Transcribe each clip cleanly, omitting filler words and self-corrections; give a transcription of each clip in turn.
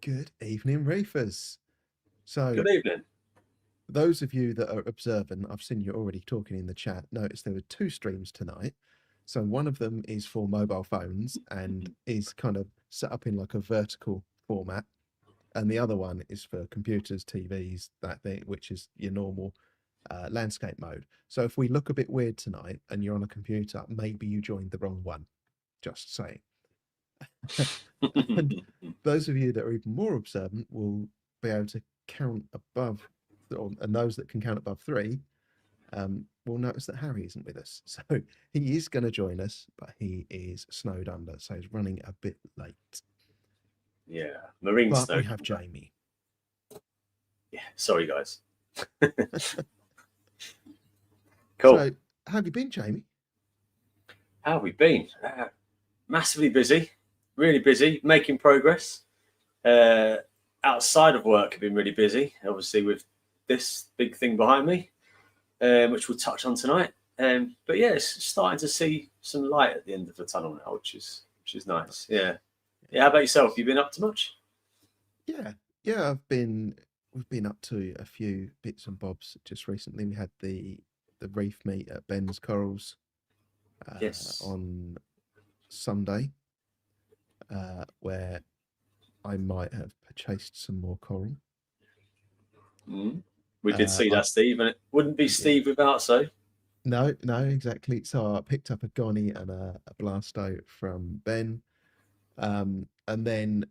Good evening, Reefers. So, Good evening. those of you that are observant, I've seen you already talking in the chat, notice there were two streams tonight. So, one of them is for mobile phones and is kind of set up in like a vertical format. And the other one is for computers, TVs, that thing, which is your normal landscape mode. So, if we look a bit weird tonight and you're on a computer, maybe you joined the wrong one. Just saying. And those of you that are even more observant will be able to count above, and those that can count above three will notice that Harry isn't with us. So he is going to join us, but he is snowed under, so he's running a bit late. Yeah, marine But snow. we have Jamie. Yeah, sorry guys. Cool. So, how have you been, Jamie? How have we been? Massively busy, really busy, making progress. Outside of work, I've been really busy, obviously with this big thing behind me, which we'll touch on tonight. But yeah, it's starting to see some light at the end of the tunnel now, which is nice. Yeah. Yeah. How about yourself? You been up to much? Yeah, we've been up to a few bits and bobs just recently. We had the reef meet at Ben's Corals Yes. on Sunday, where I might have purchased some more coral. We did see that, Steve, and it wouldn't be Steve without so. No, exactly. So I picked up a Gonny and a Blasto from Ben. And then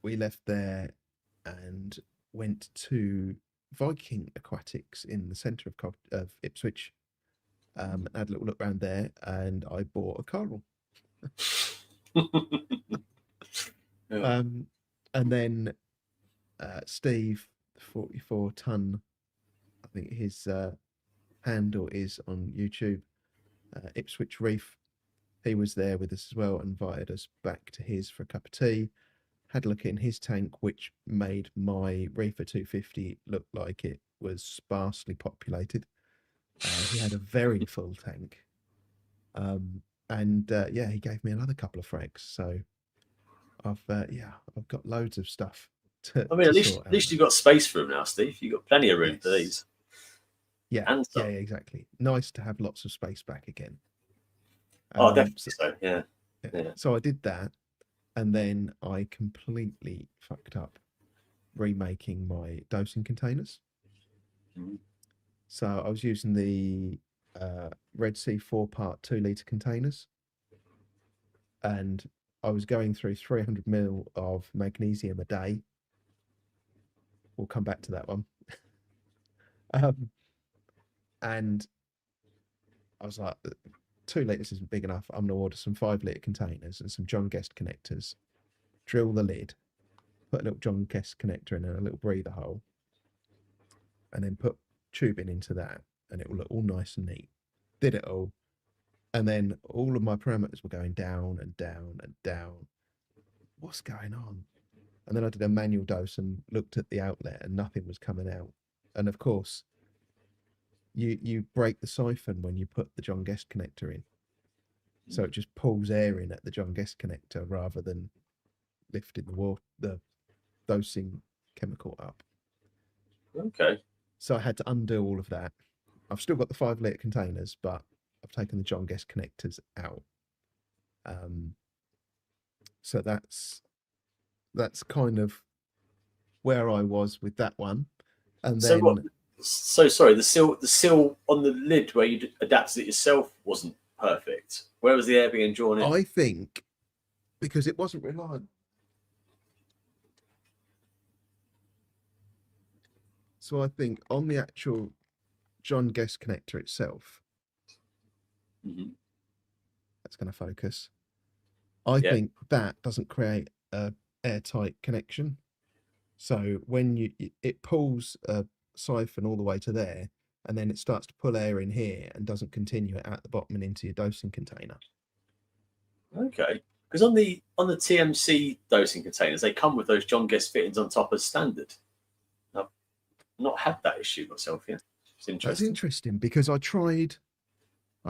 we left there and went to Viking Aquatics in the centre of Ipswich. Had a little look around there and I bought a coral. Yeah. And then Steve, 44 ton, I think his handle is on YouTube, Ipswich Reef. He was there with us as well, invited us back to his for a cup of tea. Had a look in his tank, which made my Reefer 250 look like it was sparsely populated. He had a very full tank. And yeah, he gave me another couple of frags. So I've got loads of stuff I mean, to at least sort out now. you've got space for them now, Steve. You've got plenty of room for these. Yeah, And yeah, some. exactly. Nice to have lots of space back again. Oh, definitely So, so. Yeah. yeah. Yeah. So I did that, and then I completely fucked up remaking my dosing containers. So I was using the Red Sea 4-part 2 litre containers, and I was going through 300 ml of magnesium a day. We'll come back to that one. And I was like, 2 litres isn't big enough. I'm going to order some 5-litre containers and some John Guest connectors. Drill the lid, put a little John Guest connector in and a little breather hole, and then put tubing into that, and it will look all nice and neat. Did it all. And then all of my parameters were going down and down and down. What's going on? And then I did a manual dose and looked at the outlet and nothing was coming out. And of course, you break the siphon when you put the John Guest connector in. So it just pulls air in at the John Guest connector rather than lifting the dosing chemical up. Okay. So I had to undo all of that. I've still got the 5-litre containers, but I've taken the John Guest connectors out. So that's kind of where I was with that one. And So then what? So sorry. The seal on the lid where you adapted it yourself wasn't perfect. Where was the air being drawn in? I think because it wasn't reliant. So I think on the actual John Guest connector itself, that's going to focus. I think that doesn't create a airtight connection. So when it pulls a siphon all the way to there, and then it starts to pull air in here and doesn't continue it at the bottom and into your dosing container. Okay. Because on the TMC dosing containers, they come with those John Guest fittings on top as standard. I've not had that issue myself yet. It's interesting. That's interesting because I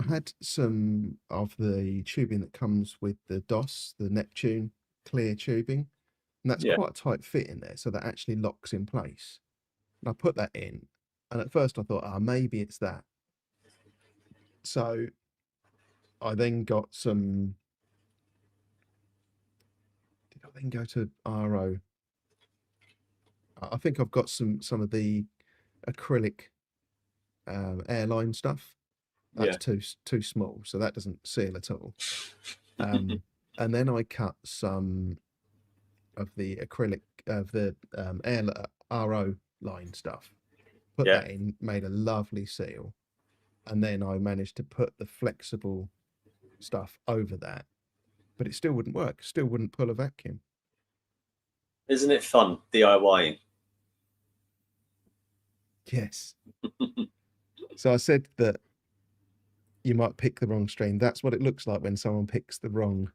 had some of the tubing that comes with the DOS, the Neptune clear tubing. and that's Yeah. quite a tight fit in there, so that actually locks in place. And I put that in, and at first I thought, maybe it's that. So I then got some. Did I then go to RO? I think I've got some of the acrylic airline stuff. That's Yeah. too small, so that doesn't seal at all. And then I cut some of the acrylic of the air RO line stuff. Put Yeah. that in, made a lovely seal, and then I managed to put the flexible stuff over that, but it still wouldn't work. Still wouldn't pull a vacuum. Isn't it fun DIYing? Yes. So I said that you might pick the wrong stream. That's what it looks like when someone picks the wrong.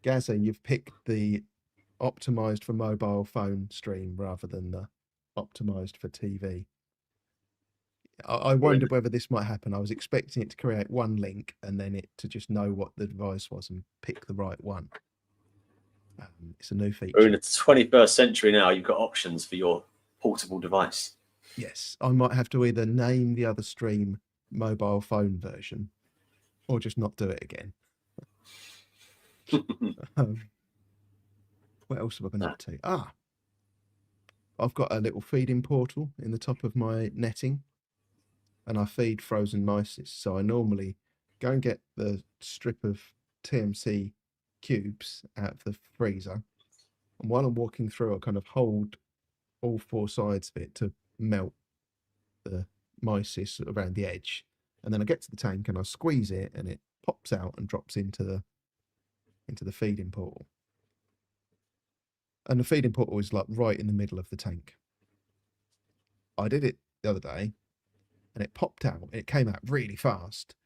Gazza, you've picked the optimized for mobile phone stream rather than the optimized for TV. I wondered whether this might happen. I was expecting it to create one link and then it to just know what the device was and pick the right one. It's a new feature. We're in the 21st century now. You've got options for your portable device. Yes, I might have to either name the other stream mobile phone version or just not do it again. What else have I been up to? I've got a little feeding portal in the top of my netting, and I feed frozen mysis. So I normally go and get the strip of TMC cubes out of the freezer, and while I'm walking through, I kind of hold all four sides of it to melt the mysis around the edge, and then I get to the tank and I squeeze it, and it pops out and drops into the feeding portal. And the feeding portal is like right in the middle of the tank. I did it the other day, and it popped out. It came out really fast,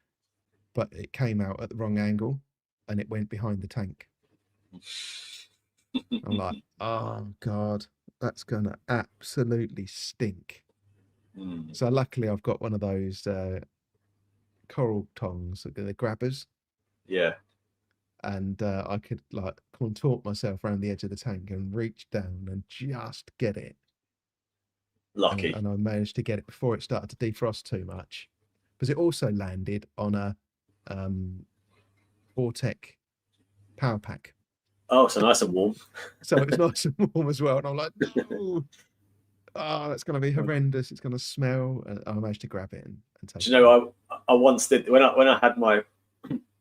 but it came out at the wrong angle, and it went behind the tank. I'm like, oh God, that's gonna absolutely stink. So luckily, I've got one of those coral tongs, the grabbers. Yeah. And I could like contort myself around the edge of the tank and reach down and just get it. Lucky. And I managed to get it before it started to defrost too much, because it also landed on a Vortec power pack. Oh, so nice and warm. So it was nice and warm as well. And I'm like, no, that's going to be horrendous. It's going to smell. And I managed to grab it and take Do you know, I once did, when I had my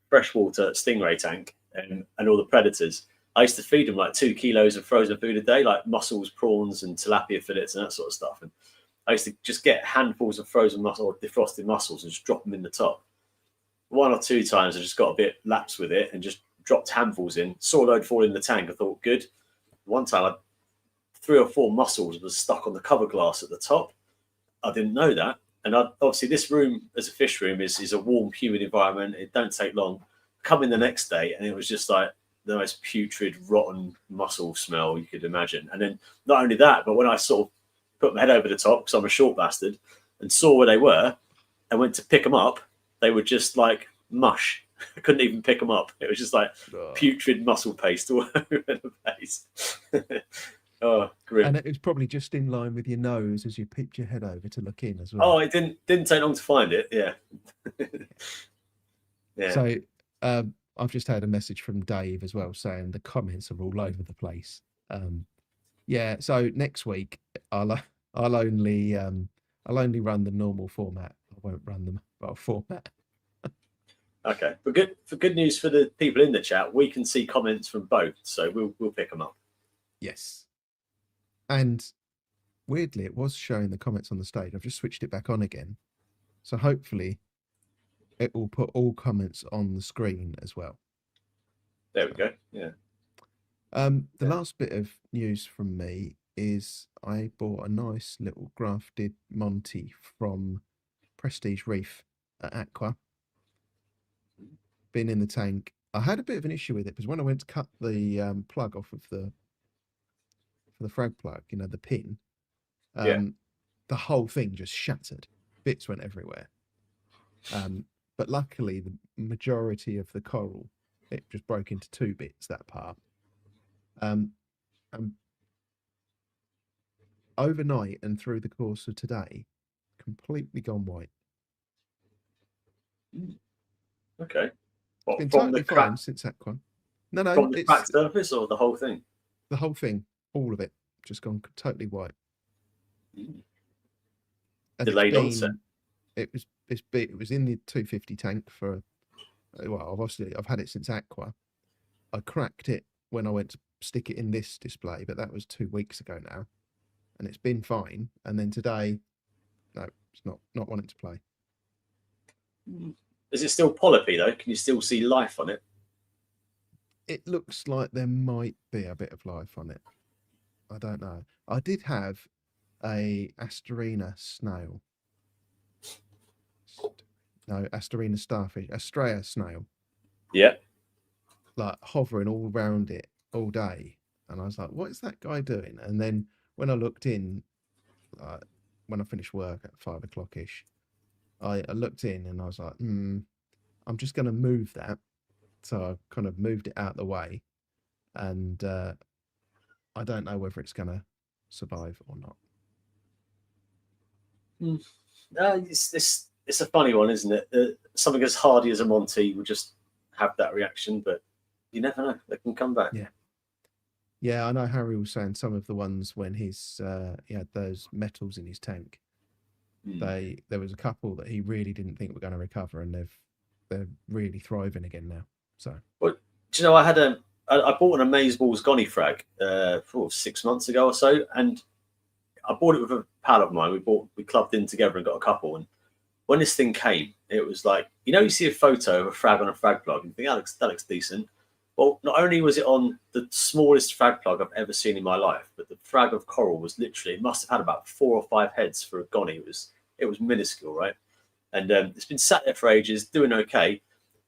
freshwater stingray tank and all the predators, I used to feed them like 2 kilos of frozen food a day, like mussels, prawns, and tilapia fillets and that sort of stuff. And I used to just get handfuls of frozen mussels or defrosted mussels and just drop them in the top. 1 or 2 times I just got a bit lax with it and just dropped handfuls in, saw a load fall in the tank. I thought, good. One time, 3 or 4 mussels was stuck on the cover glass at the top. I didn't know that. And obviously, this room as a fish room is a warm, humid environment. It don't take long. Come in the next day, and it was just like the most putrid, rotten mussel smell you could imagine. And then not only that, but when I sort of put my head over the top, because I'm a short bastard, and saw where they were, and went to pick them up, they were just like mush. I couldn't even pick them up. It was just like putrid mussel paste all over the place. Oh, grim. And it was probably just in line with your nose as you peeped your head over to look in as well. Oh, it didn't take long to find it. Yeah. Yeah. So I've just had a message from Dave as well saying the comments are all over the place. Yeah. So next week I'll only run the normal format. I won't run the mobile format. Okay, but good news for the people in the chat. We can see comments from both, so we'll pick them up. Yes. And weirdly, it was showing the comments on the stage. I've just switched it back on again. So hopefully it will put all comments on the screen as well. There we go. Yeah. The last bit of news from me is I bought a nice little grafted Monty from Prestige Reef at Aqua. Been in the tank. I had a bit of an issue with it because when I went to cut the plug off of for the frag plug, the pin, the whole thing just shattered. Bits went everywhere. But luckily, the majority of the coral, it just broke into 2 bits, that part. Um, and overnight and through the course of today, completely gone white. Okay. It's What, been totally fine since Aqua. No, from the it's cracked surface or the whole thing? the whole thing, all of it, just gone totally white. Mm. And it's Delayed onset. been, it was in the 250 tank for, well, obviously I've had it since Aqua. I cracked it when I went to stick it in this display, but that was 2 weeks ago now, and it's been fine. And then today, no, it's not wanting to play. Is it still polypy though? Can you still see life on it? It looks like there might be a bit of life on it. I don't know. I did have a Asterina snail. No, Asterina starfish, Astrea snail, Yeah. like hovering all around it all day. And I was like, what is that guy doing? And then when I looked in, when I finished work at 5 o'clock ish, I looked in and I was like, I'm just going to move that. So I kind of moved it out of the way. And I don't know whether it's going to survive or not. It's a funny one, isn't it? Something as hardy as a Monty will just have that reaction, but you never know. They can come back. Yeah. Yeah, I know Harry was saying some of the ones when he had those metals in his tank. There was a couple that he really didn't think were going to recover, and they're really thriving again now. So, well, do you know, I bought an Amazeballs Gonny frag 6 months ago or so, and I bought it with a pal of mine. We clubbed in together and got a couple. And when this thing came, it was like, you see a photo of a frag on a frag plug and you think that looks decent. Well, not only was it on the smallest frag plug I've ever seen in my life, but the frag of coral was literally, it must have had about 4 or 5 heads for a Gonny. It was minuscule, right? And it's been sat there for ages, doing okay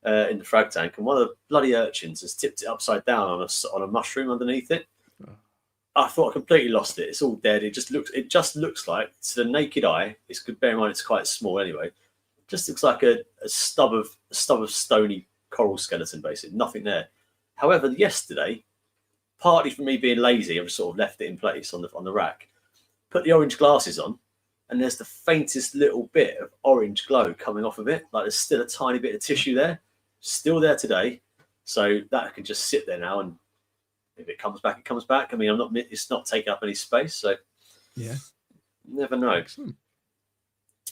in the frag tank. And one of the bloody urchins has tipped it upside down on a mushroom underneath it. I thought I completely lost it. It's all dead. It just looks like, to the naked eye, it's good. Bear in mind it's quite small anyway. Just looks like a stub of stony coral skeleton, basically. Nothing there. However, yesterday, partly from me being lazy, I just sort of left it in place on the rack. Put the orange glasses on, and there's the faintest little bit of orange glow coming off of it. Like there's still a tiny bit of tissue there, still there today. So that can just sit there now, and if it comes back, it comes back. I mean, it's not taking up any space, so yeah, you never know. Excellent.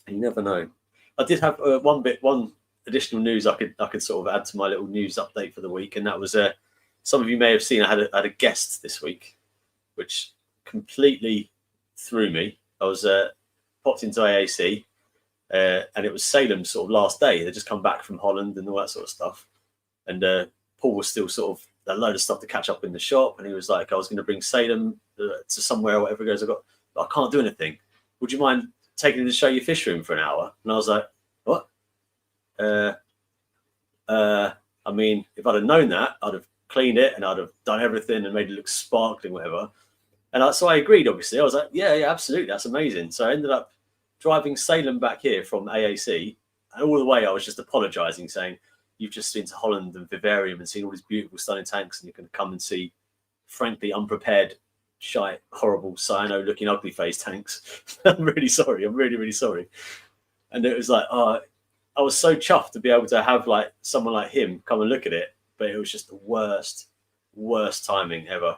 You never know. I did have one additional news I could sort of add to my little news update for the week, and that was some of you may have seen I had a guest this week, which completely threw me. I was popped into AAC, and it was Salem's sort of last day. They just come back from Holland and all that sort of stuff, and Paul was still sort of a load of stuff to catch up in the shop, and he was like, I was going to bring Salem to somewhere or whatever. He goes, I can't do anything. Would you mind taking him to show your fish room for an hour? And I was like, what? I mean, if I'd have known that, I'd have cleaned it and I'd have done everything and made it look sparkling, whatever. And so I agreed, obviously. I was like, yeah, absolutely. That's amazing. So I ended up driving Salem back here from AAC. And all the way, I was just apologizing, saying, you've just been to Holland and Vivarium and seen all these beautiful, stunning tanks, and you can come and see, frankly, unprepared, shy, horrible, cyano-looking, ugly face tanks. I'm really sorry. I'm really, really sorry. And it was like, I was so chuffed to be able to have like someone like him come and look at it, but it was just the worst timing ever.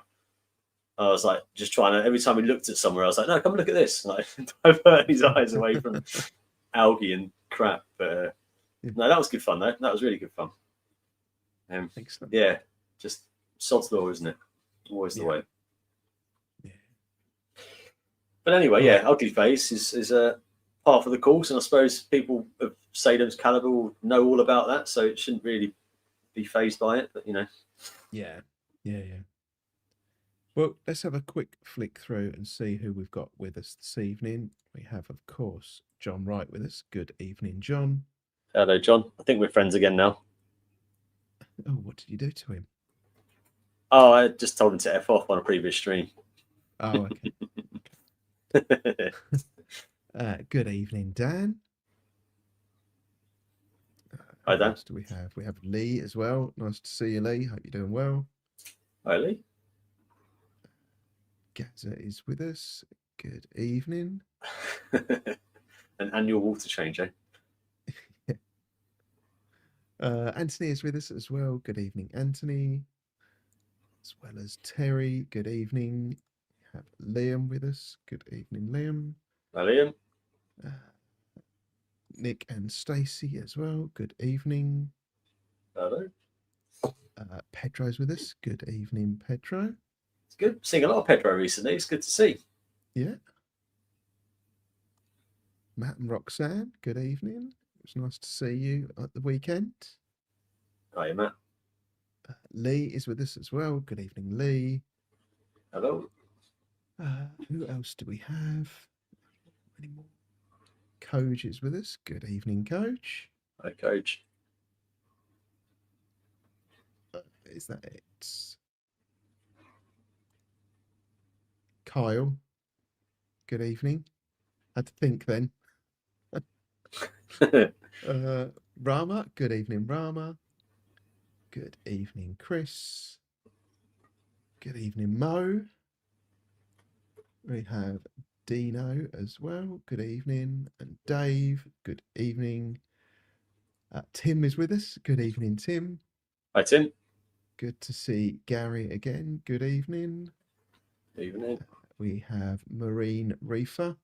I was like, just trying to, every time he looked at somewhere, I was like, no, come and look at this. And I divert his eyes away from algae and crap. But no, that was good fun, though. That was really good fun. Excellent. Yeah, just sod's law, isn't it? Always the way. Yeah. But anyway, yeah, ugly face is a part of the course, and I suppose people of Salem's caliber will know all about that, so it shouldn't really be fazed by it. But Yeah. Well, let's have a quick flick through and see who we've got with us this evening. We have, of course, John Wright with us. Good evening, John. Hello, John. I think we're friends again now. Oh, what did you do to him? Oh, I just told him to F off on a previous stream. Oh, okay. Good evening, Dan. Hi, Dan. Who else do we have? We have Lee as well. Nice to see you, Lee. Hope you're doing well. Hi, Lee. is with us. Good evening. An annual water change, eh? Anthony is with us as well. Good evening, Anthony. As well as Terry. Good evening. We have Liam with us. Good evening, Liam. Liam. Nick and Stacey as well. Good evening. Hello. Pedro's with us. Good evening, Pedro. It's good. Seeing a lot of Pedro recently. It's good to see. Yeah. Matt and Roxanne, good evening. It was nice to see you at the weekend. Hi, Matt. Lee is with us as well. Good evening, Lee. Hello. Who else do we have? Any more? Coach is with us. Good evening, Coach. Hi, Coach. Is that it? Kyle. Good evening. Had to think then. Rama. Good evening, Rama. Good evening, Chris. Good evening, Mo. We have Dino as well. Good evening. And Dave. Good evening. Tim is with us. Good evening, Tim. Hi, Tim. Good to see Gary again. Good evening. Evening. We have Marine Reefer.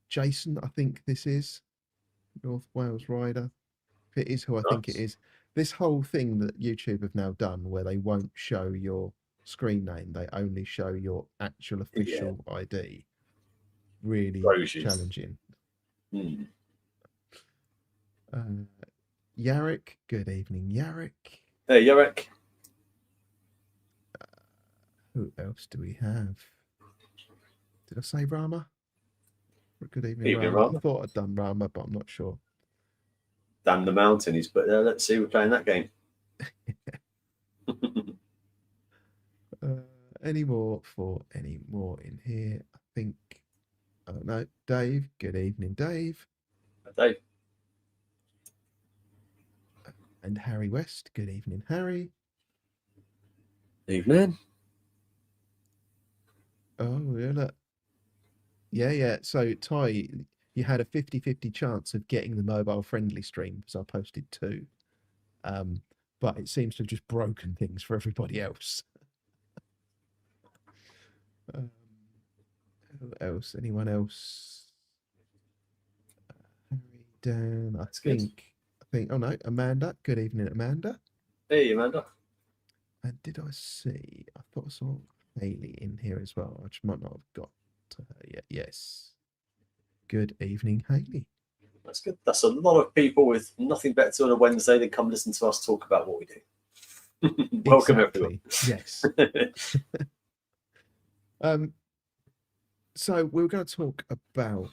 Jason, I think this is North Wales Rider. If it is who I think it is. This whole thing that YouTube have now done where they won't show your screen name, they only show your actual official ID. Really challenging. Yarrick, good evening, Yarrick. Hey, Yarrick. Who else do we have? Did I say Rama? Good evening, Rama. I thought I'd done Rama, but I'm not sure. Damn the mountain he's put there. Let's see, we're playing that game. Any more in here? I think. No, Dave. Good evening, Dave. Dave. And Harry West. Good evening, Harry. Evening. Oh, yeah, look. Yeah. So, Ty, you had a 50-50 chance of getting the mobile friendly stream because I posted 2. But it seems to have just broken things for everybody else. Who else? Anyone else? Harry, Dan, I think. Oh no, Amanda. Good evening, Amanda. Hey, Amanda. And did I see? I thought I saw Hayley in here as well. I just might not have got to her yet. Yes. Good evening, Hayley. That's good. That's a lot of people with nothing better to do on a Wednesday than come listen to us talk about what we do. Welcome, everyone. Yes. So we're going to talk about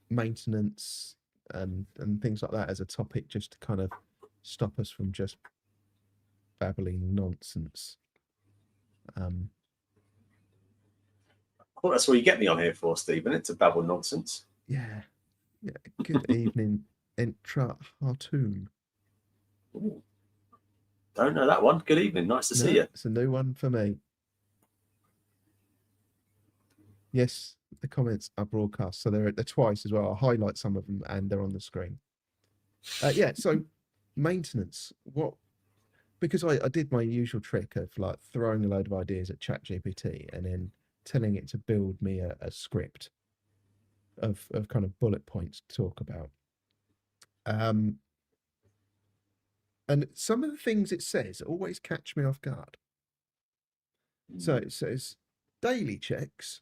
maintenance and things like that as a topic, just to kind of stop us from just babbling nonsense. Well, that's what you get me on here for, Stephen. It's a babble nonsense. Yeah. Good evening, Entra Hartoon. Don't know that one. Good evening. Nice to see you. It's a new one for me. Yes, the comments are broadcast, so they're twice as well. I'll highlight some of them and they're on the screen. So maintenance. Because I did my usual trick of like throwing a load of ideas at ChatGPT and then telling it to build me a script of kind of bullet points to talk about. And some of the things it says always catch me off guard. So it says daily checks,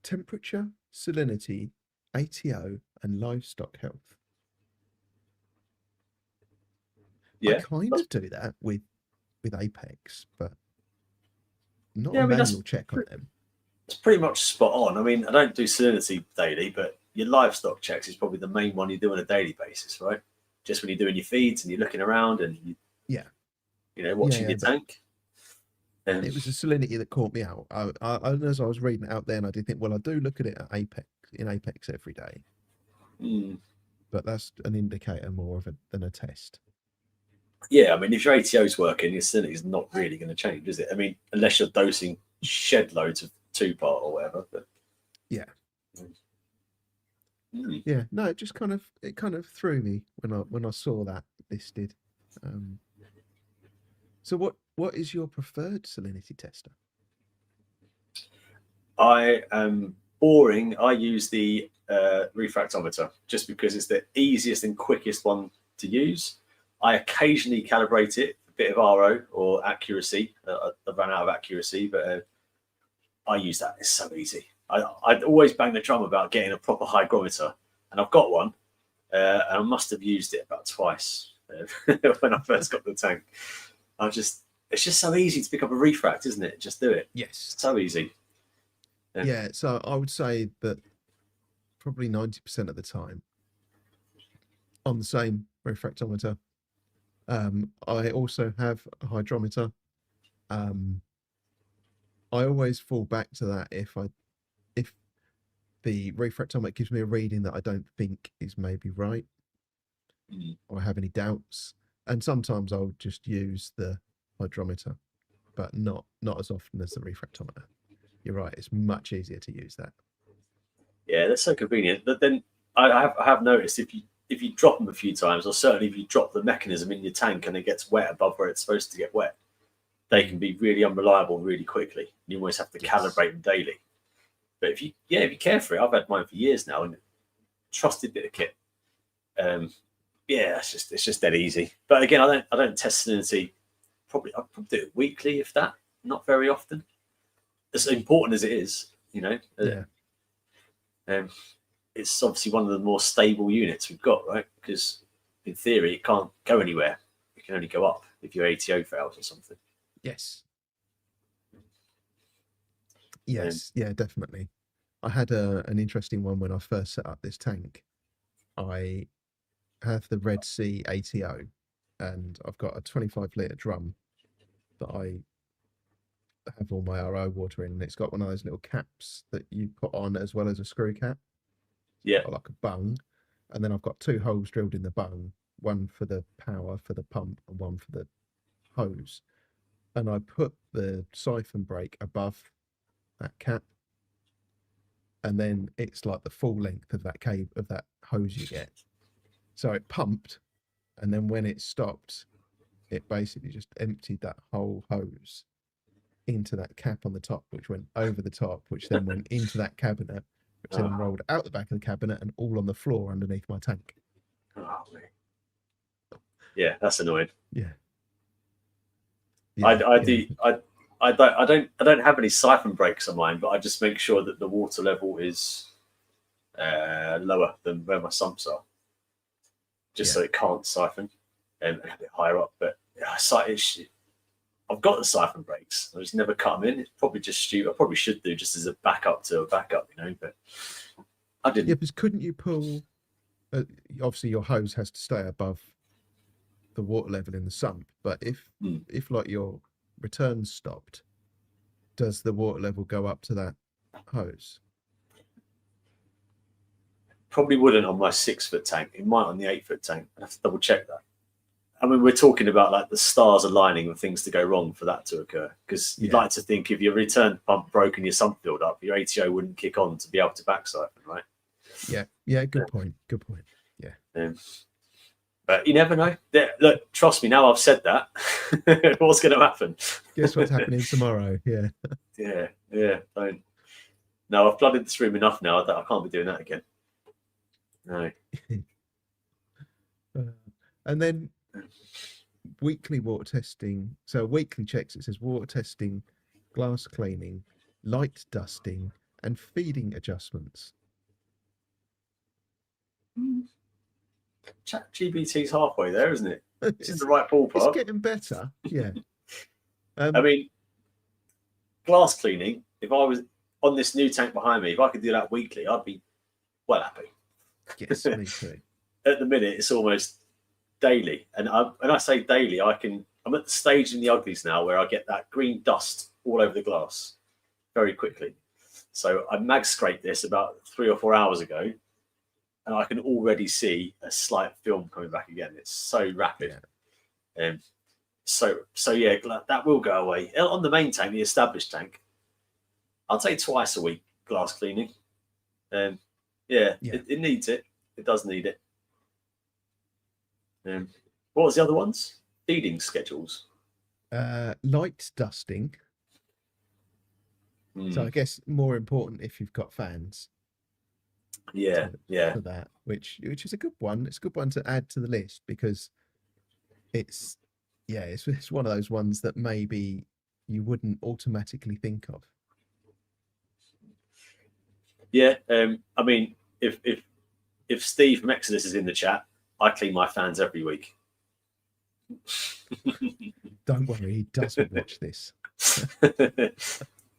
temperature, salinity, ATO, and livestock health. Yeah, I kind of do that with Apex, but not a manual check on them. It's pretty much spot on. I mean, I don't do salinity daily, but your livestock checks is probably the main one you do on a daily basis, right? Just when you're doing your feeds and you're looking around and watching your tank. It was the salinity that caught me out. As I was reading it out there, and I did think, well, I do look at it at Apex every day, but that's an indicator more than a test. Yeah, I mean, if your ATO's working, your salinity's not really going to change, is it? I mean, unless you're dosing shed loads of 2-part or whatever. But Yeah. mm. Yeah. No, it kind of threw me when I saw that listed. Um, so what is your preferred salinity tester? I am boring. I use the refractometer just because it's the easiest and quickest one to use. I occasionally calibrate it, a bit of RO or accuracy. I've run out of accuracy, but I use that. It's so easy. I'd always bang the drum about getting a proper hygrometer, and I've got one, and I must have used it about twice when I first got the tank. It's just so easy to pick up a refract, isn't it? Just do it. Yes. So easy. Yeah. So I would say that probably 90% of the time on the same refractometer. I also have a hydrometer. Um, I always fall back to that if the refractometer gives me a reading that I don't think is maybe right, or I have any doubts. And sometimes I'll just use the hydrometer, but not as often as the refractometer. You're right; it's much easier to use that. Yeah, that's so convenient. But then I have noticed if you drop them a few times, or certainly if you drop the mechanism in your tank and it gets wet above where it's supposed to get wet, they can be really unreliable really quickly. You always have to Yes. calibrate them daily. But if you care for it, I've had mine for years now and trusted bit of kit. Yeah, it's just dead easy. But again, I don't test salinity. I'll probably do it weekly, if that. Not very often. As important as it is, you know. Yeah. It's obviously one of the more stable units we've got, right? Because in theory, it can't go anywhere. It can only go up if your ATO fails or something. Yes. Yes. Yeah. Definitely. I had an interesting one when I first set up this tank. I have the Red Sea ATO, and I've got a 25-litre drum that I have all my RO water in, and it's got one of those little caps that you put on as well as a screw cap, Yeah. or like a bung. And then I've got two holes drilled in the bung, one for the power for the pump and one for the hose. And I put the siphon brake above that cap, and then it's like the full length of that cable of that hose you get. So it pumped, and then when it stopped, it basically just emptied that whole hose into that cap on the top, which went over the top, which then went into that cabinet, which then rolled out the back of the cabinet and all on the floor underneath my tank. Oh, yeah, that's annoying. Yeah. I don't have any siphon breaks on mine, but I just make sure that the water level is lower than where my sumps are, just so it can't siphon and a bit higher up. But I've got the siphon breaks. I just never cut them in. It's probably just stupid. I probably should do just as a backup to a backup, you know. But I didn't. Yeah, because couldn't you pull? Obviously, your hose has to stay above the water level in the sump. But if like your return stopped, does the water level go up to that hose? Probably wouldn't on my 6-foot tank. It might on the 8-foot tank. I have to double check that. I mean, we're talking about like the stars aligning and things to go wrong for that to occur. Because you'd like to think if your return pump broke and your sump filled up, your ATO wouldn't kick on to be able to back siphon, right? Yeah. Yeah. Good point. Good point. Yeah. But you never know. Look, trust me. Now I've said that, what's going to happen? Guess what's happening tomorrow? Yeah. Yeah. Don't. No, I've flooded this room enough now that I can't be doing that again. No. And then weekly water testing. So weekly checks. It says water testing, glass cleaning, light dusting, and feeding adjustments. ChatGPT's halfway there, isn't it? It's in the right ballpark. It's getting better. Yeah. I mean, glass cleaning. If I was on this new tank behind me, if I could do that weekly, I'd be well happy. Yes, me too. At the minute, it's almost daily, and when I say daily, I'm at the stage in the uglies now where I get that green dust all over the glass very quickly. So I mag scraped this about 3 or 4 hours ago, and I can already see a slight film coming back again. It's so rapid. So yeah, that will go away. On the main tank, the established tank, I'll say twice a week glass cleaning. Yeah. It needs it. It does need it. What was the other ones? Feeding schedules. Light dusting. So I guess more important if you've got fans. Yeah. For that, which is a good one. It's a good one to add to the list because it's one of those ones that maybe you wouldn't automatically think of. Yeah. I mean, if Steve from Exodus is in the chat, I clean my fans every week. Don't worry, he doesn't watch this.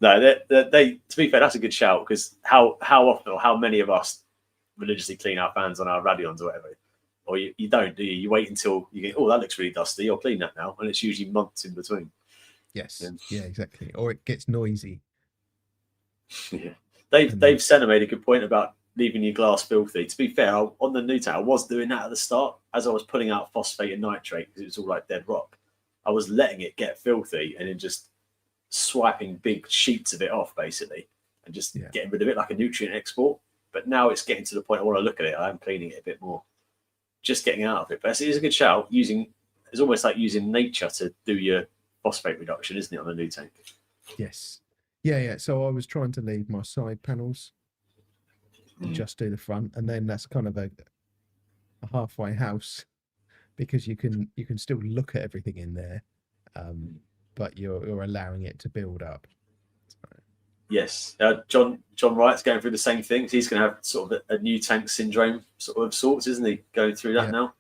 No, they. To be fair, that's a good shout because how often or how many of us religiously clean our fans on our Radions or whatever, or you don't, do you? You wait until you get, oh, that looks really dusty. I'll clean that now, and it's usually months in between. Yes, yeah, exactly. Or it gets noisy. Yeah, Dave Senna made a good point about leaving your glass filthy. To be fair, on the new tank, I was doing that at the start as I was pulling out phosphate and nitrate because it was all like dead rock. I was letting it get filthy and then just swiping big sheets of it off basically and just getting rid of it like a nutrient export. But now it's getting to the point I want to look at it. I'm cleaning it a bit more, just getting out of it. But it is a good shout. It's almost like using nature to do your phosphate reduction, isn't it, on the new tank? Yes. Yeah. So I was trying to leave my side panels and just do the front, and then that's kind of a halfway house because you can still look at everything in there, but you're allowing it to build up. Yes, John Wright's going through the same things. He's going to have sort of a new tank syndrome sort of sorts, isn't he? Going through that now.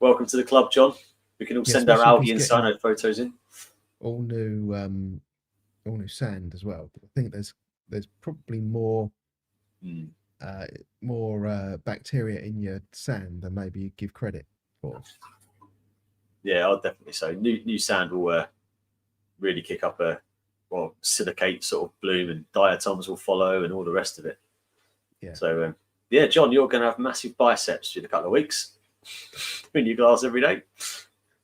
Welcome to the club, John. We can all send our algae and cyanide photos in. All new sand as well. I think there's probably more bacteria in your sand than maybe you give credit for. Yeah, I'll definitely say new sand will really kick up silicate sort of bloom, and diatoms will follow and all the rest of it. Yeah. So John, you're going to have massive biceps in a couple of weeks. Doing your glass every day.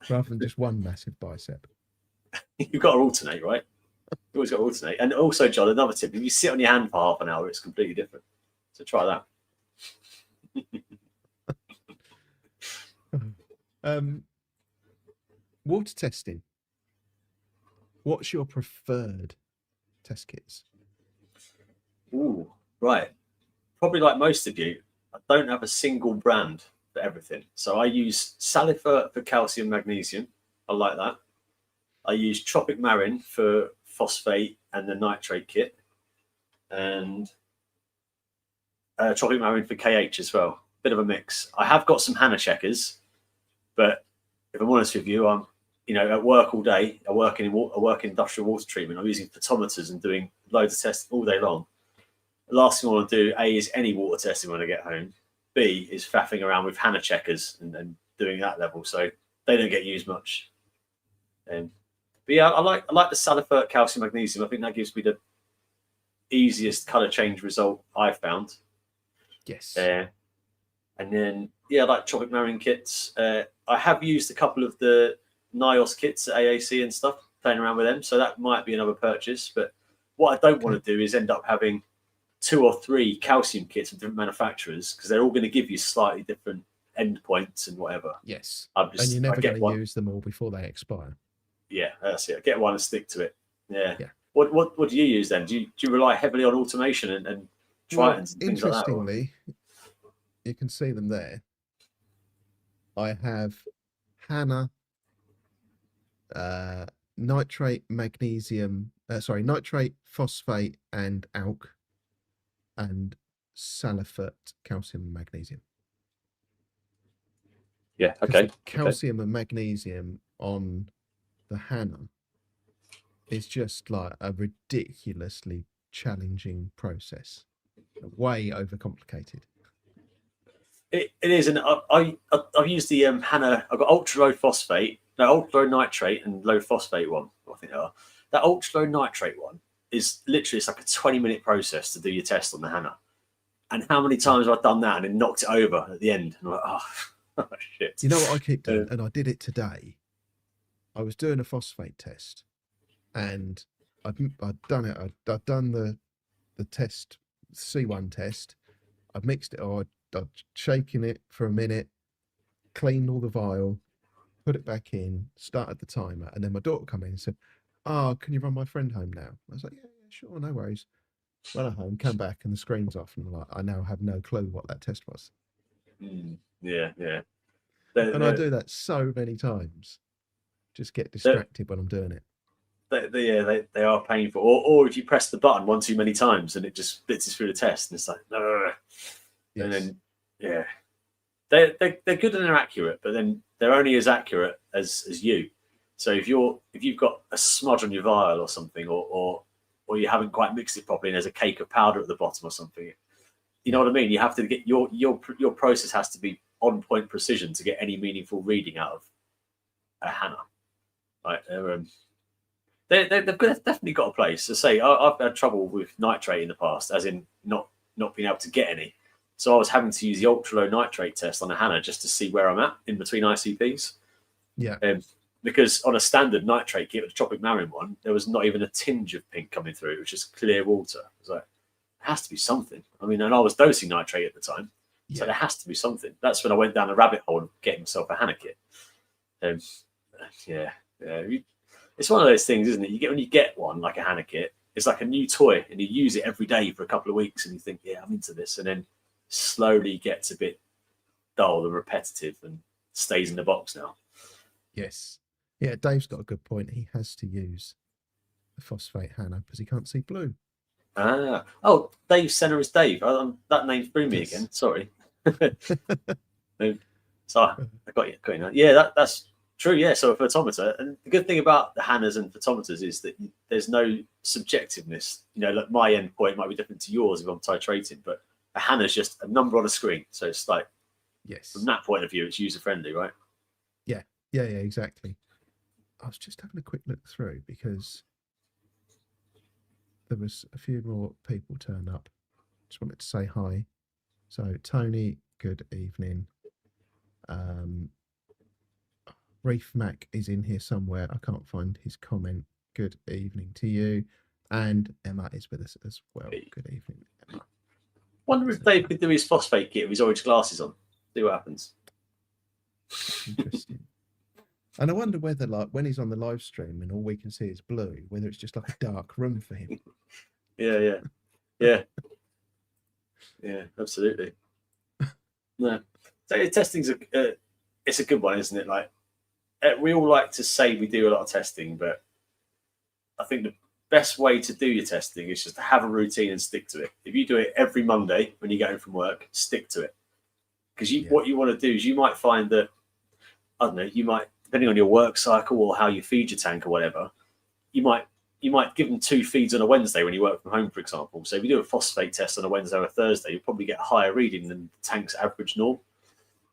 Rather than just one massive bicep. You've got to alternate, right? You always got to alternate. And also, John, another tip: if you sit on your hand for half an hour, it's completely different. So try that. Water testing. What's your preferred test kits? Ooh, right. Probably like most of you, I don't have a single brand for everything. So I use Salifer for calcium magnesium. I like that. I use Tropic Marin for phosphate and the nitrate kit. And Tropic Marin for KH as well. Bit of a mix. I have got some Hannah checkers, but if I'm honest with you, I'm at work all day. I work in industrial water treatment. I'm using photometers and doing loads of testing all day long. The last thing I want to do, A, is any water testing when I get home. B, is faffing around with Hannah checkers and doing that level. So they don't get used much. But yeah, I like the Salifert calcium magnesium. I think that gives me the easiest colour change result I've found. Yes. And then I like Tropic Marin kits. I have used a couple of the NIOS kits at AAC and stuff, playing around with them. So that might be another purchase. But what I don't want to do is end up having 2 or 3 calcium kits from different manufacturers because they're all going to give you slightly different endpoints and whatever. Yes. And you're never going to use them all before they expire. Yeah, that's it. Get one and stick to it. Yeah. What do you use then? Do you rely heavily on automation and Tritons and things like that? Interestingly, you can see them there. I have Hannah, nitrate, magnesium, nitrate, phosphate, and ALK, and Salifert, calcium and magnesium. Yeah, okay. Calcium and magnesium on the Hannah is just like a ridiculously challenging process, way overcomplicated. It is, and I've used the Hannah. I've got ultra low phosphate, ultra low nitrate, and low phosphate one. I think they are. That ultra low nitrate one is literally, it's like a 20-minute process to do your test on the Hannah. And how many times have I done that and then knocked it over at the end? And I'm like, oh shit. You know what I keep doing, and I did it today. I was doing a phosphate test, and I'd done it. I'd done the test, C1 test. I'd mixed it, or I'd shaken it for a minute, cleaned all the vial, put it back in, started the timer, and then my daughter come in and said, "Oh, can you run my friend home now?" I was like, "Yeah, yeah, sure, no worries." Ran her home, come back, and the screen's off, and I'm like, I now have no clue what that test was. Yeah, yeah. And I do that so many times. Just get They're, distracted when I'm doing it. they are painful. Or if you press the button one too many times and it just blitzes through the test, and it's like, no. And Yes. then, yeah, they're good and they're accurate, but then they're only as accurate as you. So if you've got a smudge on your vial or something, or you haven't quite mixed it properly, and there's a cake of powder at the bottom or something, you know what I mean? You have to get your process has to be on point precision to get any meaningful reading out of a Hannah. Right? They've definitely got a place. To say I've had trouble with nitrate in the past, as in not being able to get any. So I was having to use the ultra low nitrate test on a Hannah just to see where I'm at in between ICPs. Yeah. Because on a standard nitrate kit, the Tropic Marin one, there was not even a tinge of pink coming through. It was just clear water. It was like, it has to be something. I mean, and I was dosing nitrate at the time. So there has to be something. That's when I went down a rabbit hole of getting myself a Hannah kit. Yeah. It's one of those things, isn't it? When you get one like a Hannah kit, it's like a new toy, and you use it every day for a couple of weeks, and you think, yeah, I'm into this, and then slowly gets a bit dull and repetitive, and stays in the box now. Yes. Yeah, Dave's got a good point. He has to use the phosphate Hannah because he can't see blue. Oh, Dave Senna is Dave. That name threw me again. Sorry. So I got you now. Yeah, that's true. Yeah, so a photometer, and the good thing about the Hannahs and photometers is that there's no subjectiveness. You know, like my endpoint might be different to yours if I'm titrating, but a Hannah's just a number on a screen. So it's like, yes, from that point of view, it's user friendly, right? Yeah, exactly. I was just having a quick look through because there was a few more people turn up. Just wanted to say hi. So Tony, good evening. Reef Mac is in here somewhere. I can't find his comment. Good evening to you. And Emma is with us as well. Good evening, Emma. Wonder if Dave could do his phosphate kit with his orange glasses on. See what happens. Interesting. And I wonder whether, like, when he's on the live stream and all we can see is blue, whether it's just like a dark room for him. Yeah, absolutely. No, so testing's it's a good one, isn't it? Like, we all like to say we do a lot of testing, but I think the best way to do your testing is just to have a routine and stick to it. If you do it every Monday when you get home from work, stick to it. Because what you want to do is you might find that, I don't know, you might, depending on your work cycle or how you feed your tank or whatever, you might give them 2 feeds on a Wednesday when you work from home, for example. So if you do a phosphate test on a Wednesday or a Thursday, you'll probably get a higher reading than the tank's average norm.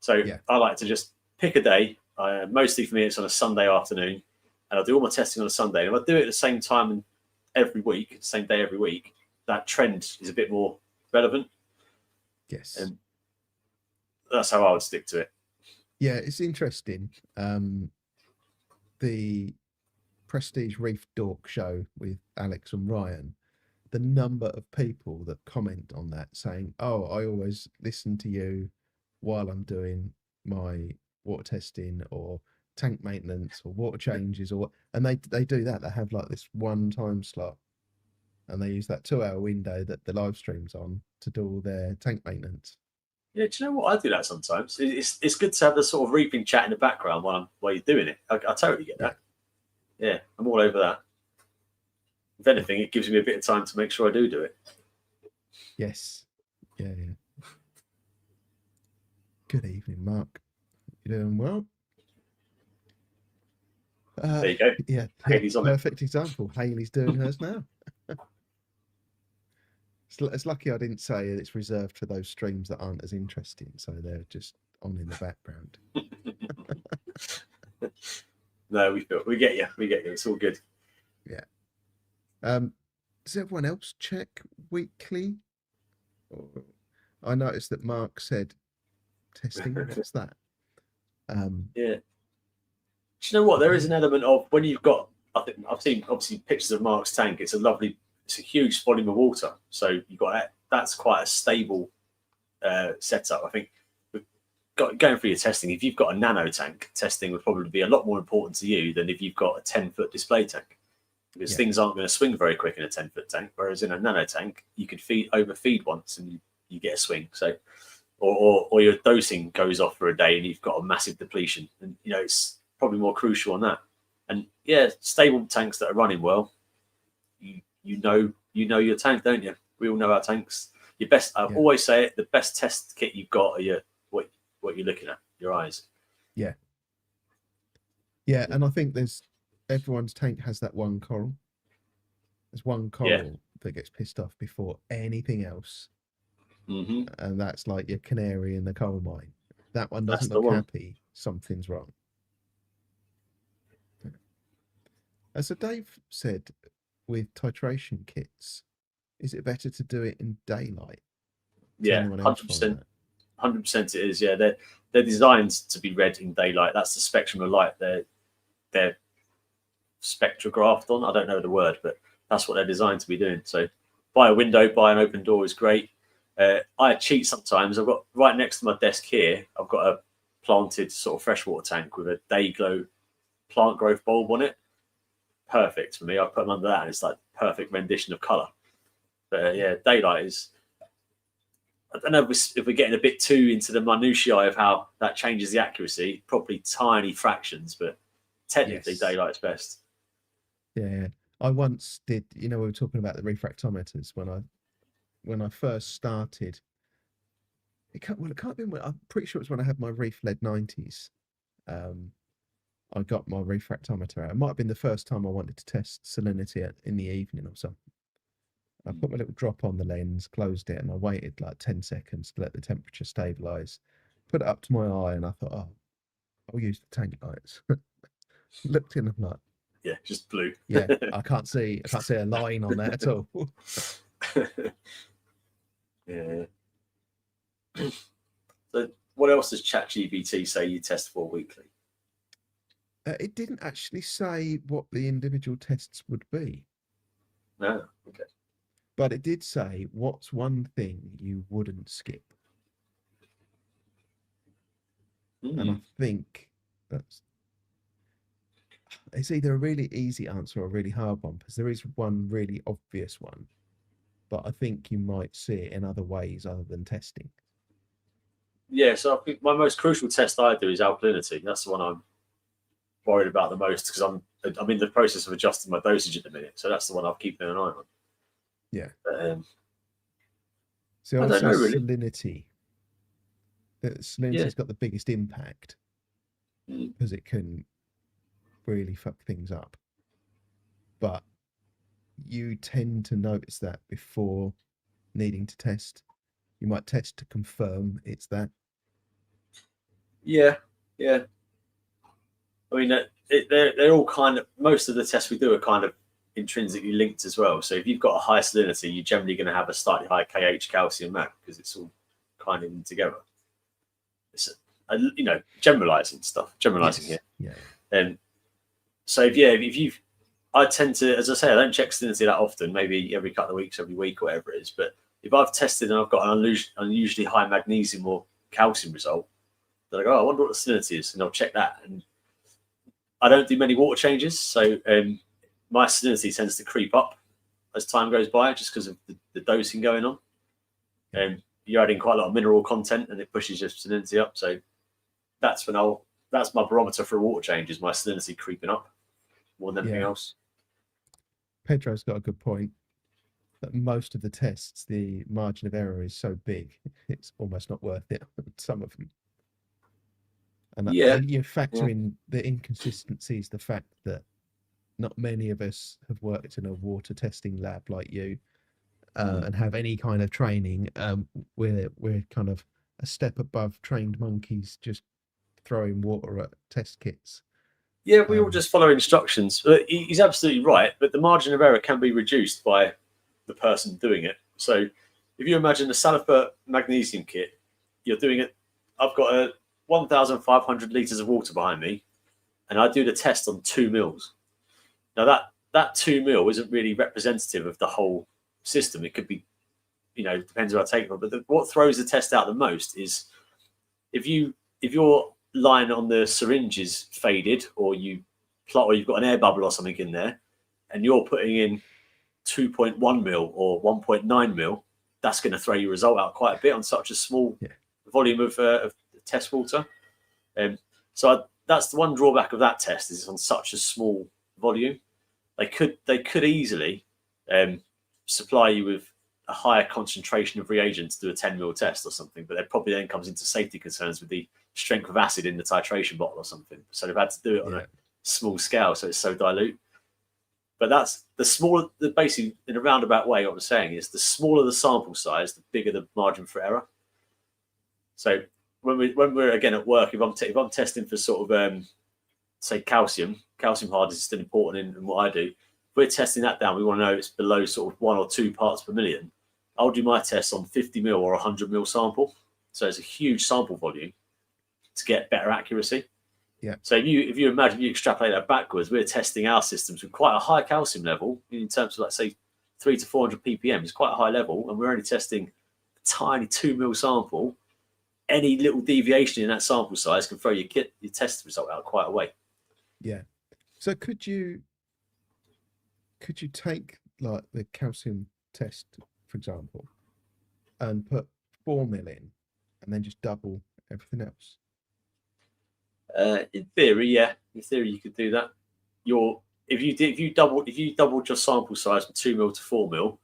So I like to just pick a day. Mostly for me, it's on a Sunday afternoon, and I'll do all my testing on a Sunday. And if I do it at the same time every week, same day every week, that trend is a bit more relevant. Yes. And that's how I would stick to it. Yeah, it's interesting. The Prestige Reef Dork show with Alex and Ryan, the number of people that comment on that saying, "Oh, I always listen to you while I'm doing my water testing or tank maintenance or water changes," and they do that. They have like this one time slot, and they use that 2 hour window that the live stream's on to do all their tank maintenance. Yeah, do you know what? I do that sometimes. It's good to have the sort of reefing chat in the background while you're doing it. I totally get that. Yeah, I'm all over that. If anything, it gives me a bit of time to make sure I do it. Yes. Yeah. Good evening, Mark. You doing well? There you go. Yeah, Hayley's on perfect example. Hayley's doing hers now. It's lucky I didn't say it's reserved for those streams that aren't as interesting, so they're just on in the background. No, we get you. It's all good. Yeah. Does everyone else check weekly? I noticed that Mark said testing. What's that? Yeah. you know what? There is an element of when you've got. I think I've seen obviously pictures of Mark's tank. It's a huge volume of water. So you've got that. That's quite a stable setup. I think going through your testing, if you've got a nano tank, testing would probably be a lot more important to you than if you've got a 10-foot display tank, because things aren't going to swing very quick in a 10-foot tank. Whereas in a nano tank, you could overfeed once and you get a swing. So, or your dosing goes off for a day and you've got a massive depletion, and it's probably more crucial on that. And yeah, stable tanks that are running well, you know your tank, don't you? We all know our tanks. Your best, I always say it, the best test kit you've got are what you're looking at, your eyes. Yeah, and I think everyone's tank has that one coral. There's one coral that gets pissed off before anything else, and that's like your canary in the coal mine. That one doesn't look happy. Something's wrong. As Dave said, with titration kits, is it better to do it in daylight? Yeah, 100%. 100% it is. Yeah, they're designed to be read in daylight. That's the spectrum of light they're spectrographed on. I don't know the word, but that's what they're designed to be doing. So by a window, by an open door is great. I cheat sometimes. I've got right next to my desk here, I've got a planted sort of freshwater tank with a day glow plant growth bulb on it. Perfect for me. I put them under that and it's like perfect rendition of color. But yeah, daylight is, I don't know if we're getting a bit too into the minutiae of how that changes the accuracy, probably tiny fractions, but technically daylight's best. Yeah. I once did, we were talking about the refractometers when I first started. It can't be when, I'm pretty sure it's when I had my Reef Lead 90s. I got my refractometer out. It might have been the first time I wanted to test salinity in the evening or something. I put my little drop on the lens, closed it, and I waited like 10 seconds to let the temperature stabilize. Put it up to my eye, and I thought, oh, I'll use the tank lights. Looked in, I'm like, yeah, just blue. Yeah, I can't see a line on there at all. Yeah. So, what else does ChatGPT say you test for weekly? It didn't actually say what the individual tests would be. No, okay. But it did say, what's one thing you wouldn't skip? And I think it's either a really easy answer or a really hard one, because there is one really obvious one, but I think you might see it in other ways other than testing. Yeah, so I think my most crucial test I do is alkalinity. That's the one I'm worried about the most, because I'm in the process of adjusting my dosage at the minute. So that's the one I'm keeping an eye on. Yeah. So I don't know really. Salinity's got the biggest impact because it can really fuck things up. But you tend to notice that before needing to test. You might test to confirm it's that. Yeah. I mean, they're all kind of, most of the tests we do are kind of intrinsically linked as well. So if you've got a high salinity, you're generally going to have a slightly high KH calcium MAC, because it's all kind of in together. It's generalizing here. Yeah. So I tend to, as I say, I don't check salinity that often, maybe every couple of weeks, every week, or whatever it is. But if I've tested and I've got an unusually high magnesium or calcium result, they're like, oh, I wonder what the salinity is, and I'll check that. And I don't do many water changes, so my salinity tends to creep up as time goes by, just because of the dosing going on. And you're adding quite a lot of mineral content, and it pushes your salinity up. So that's my barometer for water change, is my salinity creeping up more than anything else. Pedro's got a good point. That most of the tests, the margin of error is so big, it's almost not worth it. Some of them. And you factor in the inconsistencies, the fact that not many of us have worked in a water testing lab like you, and have any kind of training. We're kind of a step above trained monkeys, just throwing water at test kits. Yeah, we all just follow instructions. He's absolutely right, but the margin of error can be reduced by the person doing it. So if you imagine a Salifert magnesium kit, you're doing it. I've got 1,500 litres of water behind me. and I do the test on 2 mils. Now that 2 mil isn't really representative of the whole system. It could be, depends where I take it from. But what throws the test out the most is if your line on the syringe is faded, or you've got an air bubble or something in there, and you're putting in 2.1 mil or 1.9 mil, that's going to throw your result out quite a bit on such a small volume of test water. So that's the one drawback of that test, is it's on such a small volume. They could easily supply you with a higher concentration of reagent to do a 10 mil test or something, but that probably then comes into safety concerns with the strength of acid in the titration bottle or something. So they've had to do it on a small scale, so it's so dilute. But that's basically, in a roundabout way, what I'm saying is the smaller the sample size, the bigger the margin for error. So when we're again at work, if I'm testing for sort of say calcium hardness is still important in what I do. If we're testing that down, we want to know it's below sort of 1 or 2 parts per million. I'll do my tests on 50 mil or 100 mil sample. So it's a huge sample volume to get better accuracy. Yeah. So if you imagine you extrapolate that backwards, we're testing our systems with quite a high calcium level in terms of, like, say, 300 to 400 ppm is quite a high level, and we're only testing a tiny 2 mil sample. Any little deviation in that sample size can throw your test result out quite a way. Yeah. So could you take, like, the calcium test, for example, and put 4 mil in, and then just double everything else? In theory, yeah. In theory, you could do that. If you doubled your sample size from 2 mil to 4 mil,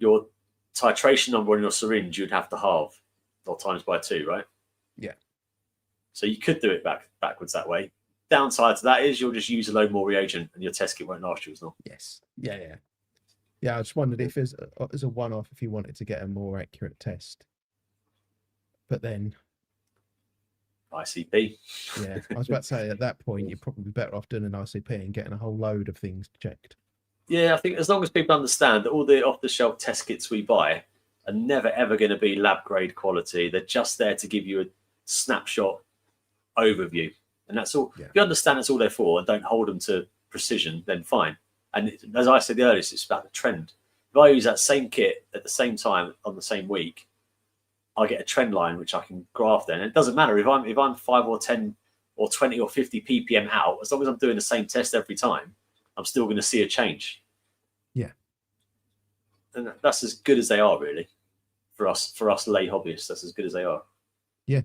your titration number on your syringe you'd have to halve, or times by 2, right? Yeah. So you could do it backwards that way. Downside to that is you'll just use a load more reagent, and your test kit won't last you as long. Yes. Yeah. I just wondered if as a one-off, if you wanted to get a more accurate test, but then ICP. Yeah, I was about to say, at that point you're probably better off doing an ICP and getting a whole load of things checked. Yeah, I think as long as people understand that all the off-the-shelf test kits we buy are never ever going to be lab grade quality. They're just there to give you a snapshot overview, and that's all. Yeah. If you understand that's all they're for, and don't hold them to precision, then fine. And as I said earlier, it's about the trend. If I use that same kit at the same time on the same week, I get a trend line which I can graph then. And it doesn't matter if I'm 5 or 10 or 20 or 50 ppm out, as long as I'm doing the same test every time, I'm still going to see a change. Yeah. And that's as good as they are, really. For us lay hobbyists, that's as good as they are. Yeah.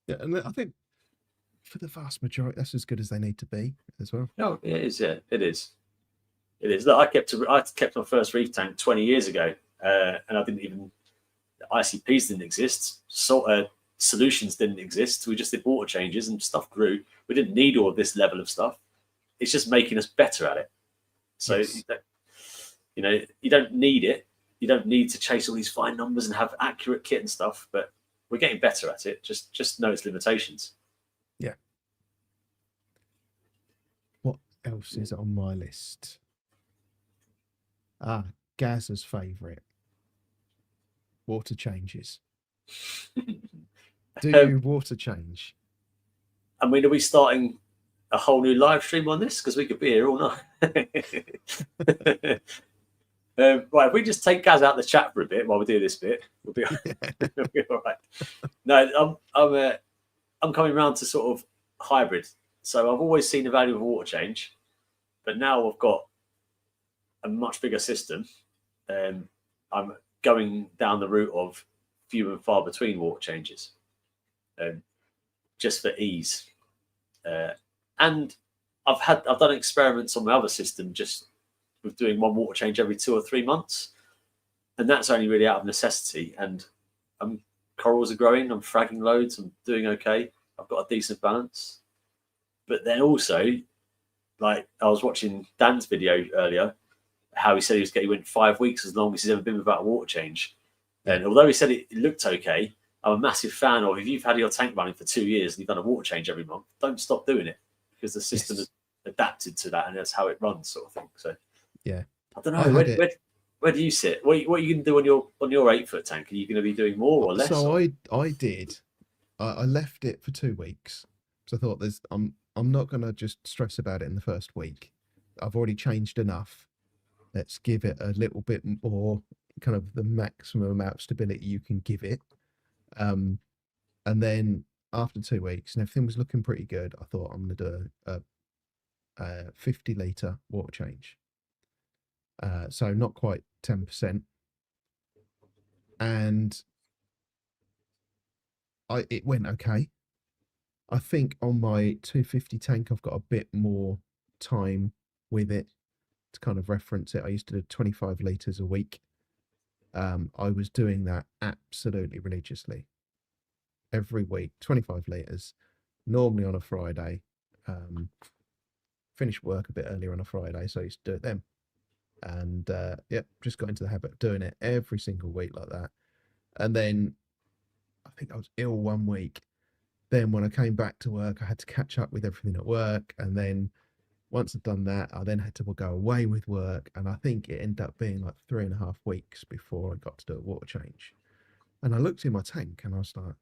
And I think for the vast majority, that's as good as they need to be as well. No, it is. Yeah, it is. It is. Look, I kept my first reef tank 20 years ago, and I didn't even. ICPs didn't exist. Solutions didn't exist. We just did water changes and stuff grew. We didn't need all of this level of stuff. It's just making us better at it. So, yes. You don't need it. You don't need to chase all these fine numbers and have accurate kit and stuff, but we're getting better at it. Just know its limitations. Yeah. What else is on my list? Gaz's favourite. Water changes. Do you water change? I mean, are we starting a whole new live stream on this? Because we could be here all night. Right, if we just take Gaz out of the chat for a bit while we do this bit, we'll be all right. No, I'm coming around to sort of hybrid. So I've always seen the value of a water change, but now I've got a much bigger system. I'm going down the route of few and far between water changes, just for ease. And I've done experiments on my other system just with doing one water change every 2 or 3 months, and that's only really out of necessity. And corals are growing. I'm fragging loads. I'm doing okay. I've got a decent balance. But then also, like I was watching Dan's video earlier, how he said he went 5 weeks, as long as he's ever been without a water change. And although he said it looked okay, I'm a massive fan of, if you've had your tank running for 2 years and you've done a water change every month, don't stop doing it, because the system has adapted to that and that's how it runs, sort of thing. So yeah, I don't know. Where do you sit? What are you going to do on your 8-foot tank? Are you going to be doing more or less? So I left it for 2 weeks. So I thought I'm not going to just stress about it in the first week. I've already changed enough. Let's give it a little bit more, kind of the maximum amount of stability you can give it. And then after 2 weeks and everything was looking pretty good, I thought I'm going to do a 50 litre water change. So not quite 10%. And it went okay. I think on my 250 tank, I've got a bit more time with it to kind of reference it. I used to do 25 litres a week. I was doing that absolutely religiously every week, 25 litres, normally on a Friday. Finish work a bit earlier on a Friday, so I used to do it then. And just got into the habit of doing it every single week like that. And then I think I was ill one week. Then when I came back to work, I had to catch up with everything at work. And then once I'd done that, I then had to go away with work. And I think it ended up being like 3.5 weeks before I got to do a water change. And I looked in my tank and I was like,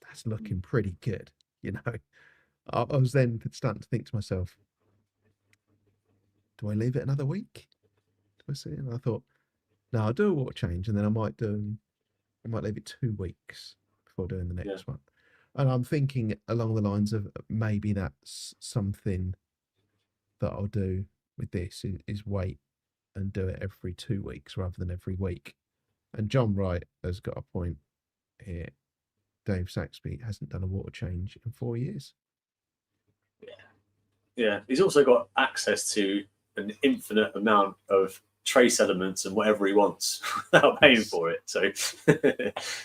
that's looking pretty good. You know, I was then starting to think to myself, do I leave it another week? Do I see? And I thought, no, I'll do a water change and then I might leave it 2 weeks before doing the next one. And I'm thinking along the lines of maybe that's something that I'll do with this is wait and do it every 2 weeks rather than every week. And John Wright has got a point here. Dave Saxby hasn't done a water change in 4 years. Yeah. He's also got access to an infinite amount of trace elements and whatever he wants without paying for it. So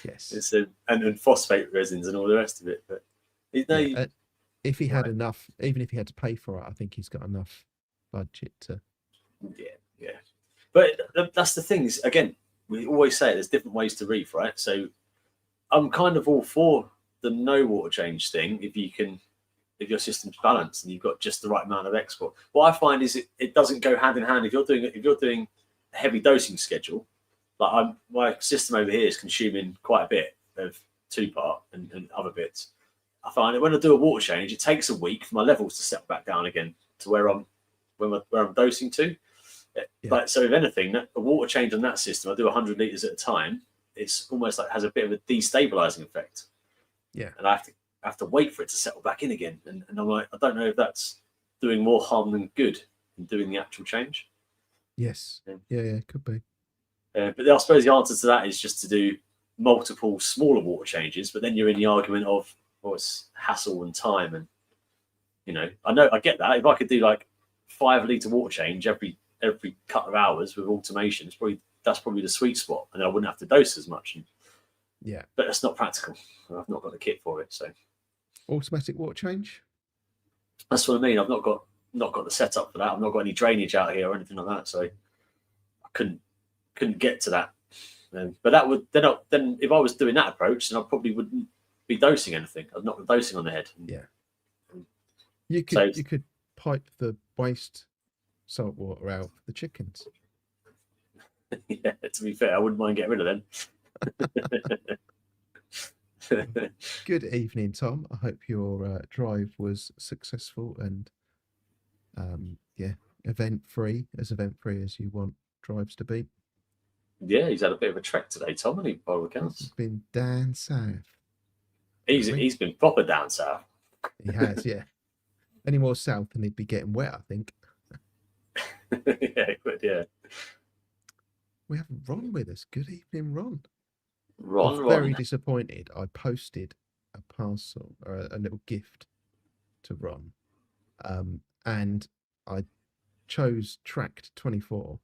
yes, it's and phosphate resins and all the rest of it. But if he had enough, even if he had to pay for it, I think he's got enough budget to. Yeah. But that's the thing is, again, we always say there's different ways to reef, right? So I'm kind of all for the no water change thing if your system's balanced and you've got just the right amount of export. What I find is it doesn't go hand in hand. If you're doing a heavy dosing schedule, like my system over here is consuming quite a bit of 2-part and other bits. I find that when I do a water change, it takes a week for my levels to settle back down again to where I'm dosing to. Yeah. But so if anything, a water change on that system, I do 100 litres at a time. It's almost like has a bit of a destabilizing effect. Yeah, and I have to wait for it to settle back in again. And I'm like, I don't know if that's doing more harm than good in doing the actual change. Yes. Yeah, could be. But I suppose the answer to that is just to do multiple smaller water changes. But then you're in the argument of, it's hassle and time. And, I get that. If I could do like 5 litre water change every couple of hours with automation, that's probably the sweet spot. And then I wouldn't have to dose as much. Yeah. But that's not practical. I've not got the kit for it. So automatic water change? That's what I mean. I've not got the setup for that. I've not got any drainage out here or anything like that. So I couldn't get to that. But that would then if I was doing that approach, then I probably wouldn't be dosing anything. I'd not be dosing on the head. Yeah. You could pipe the waste salt water out for the chickens. Yeah, to be fair, I wouldn't mind getting rid of them. Good evening, Tom. I hope your drive was successful and event free as you want drives to be. Yeah, he's had a bit of a trek today, Tom, and by all accounts. He's been down south. He's been proper down south. He has, yeah. Any more south and he'd be getting wet, I think. Yeah, but yeah. We have Ron with us. Good evening, Ron. Ron. Very disappointed. I posted a parcel or a little gift to Ron, and I chose tract 24.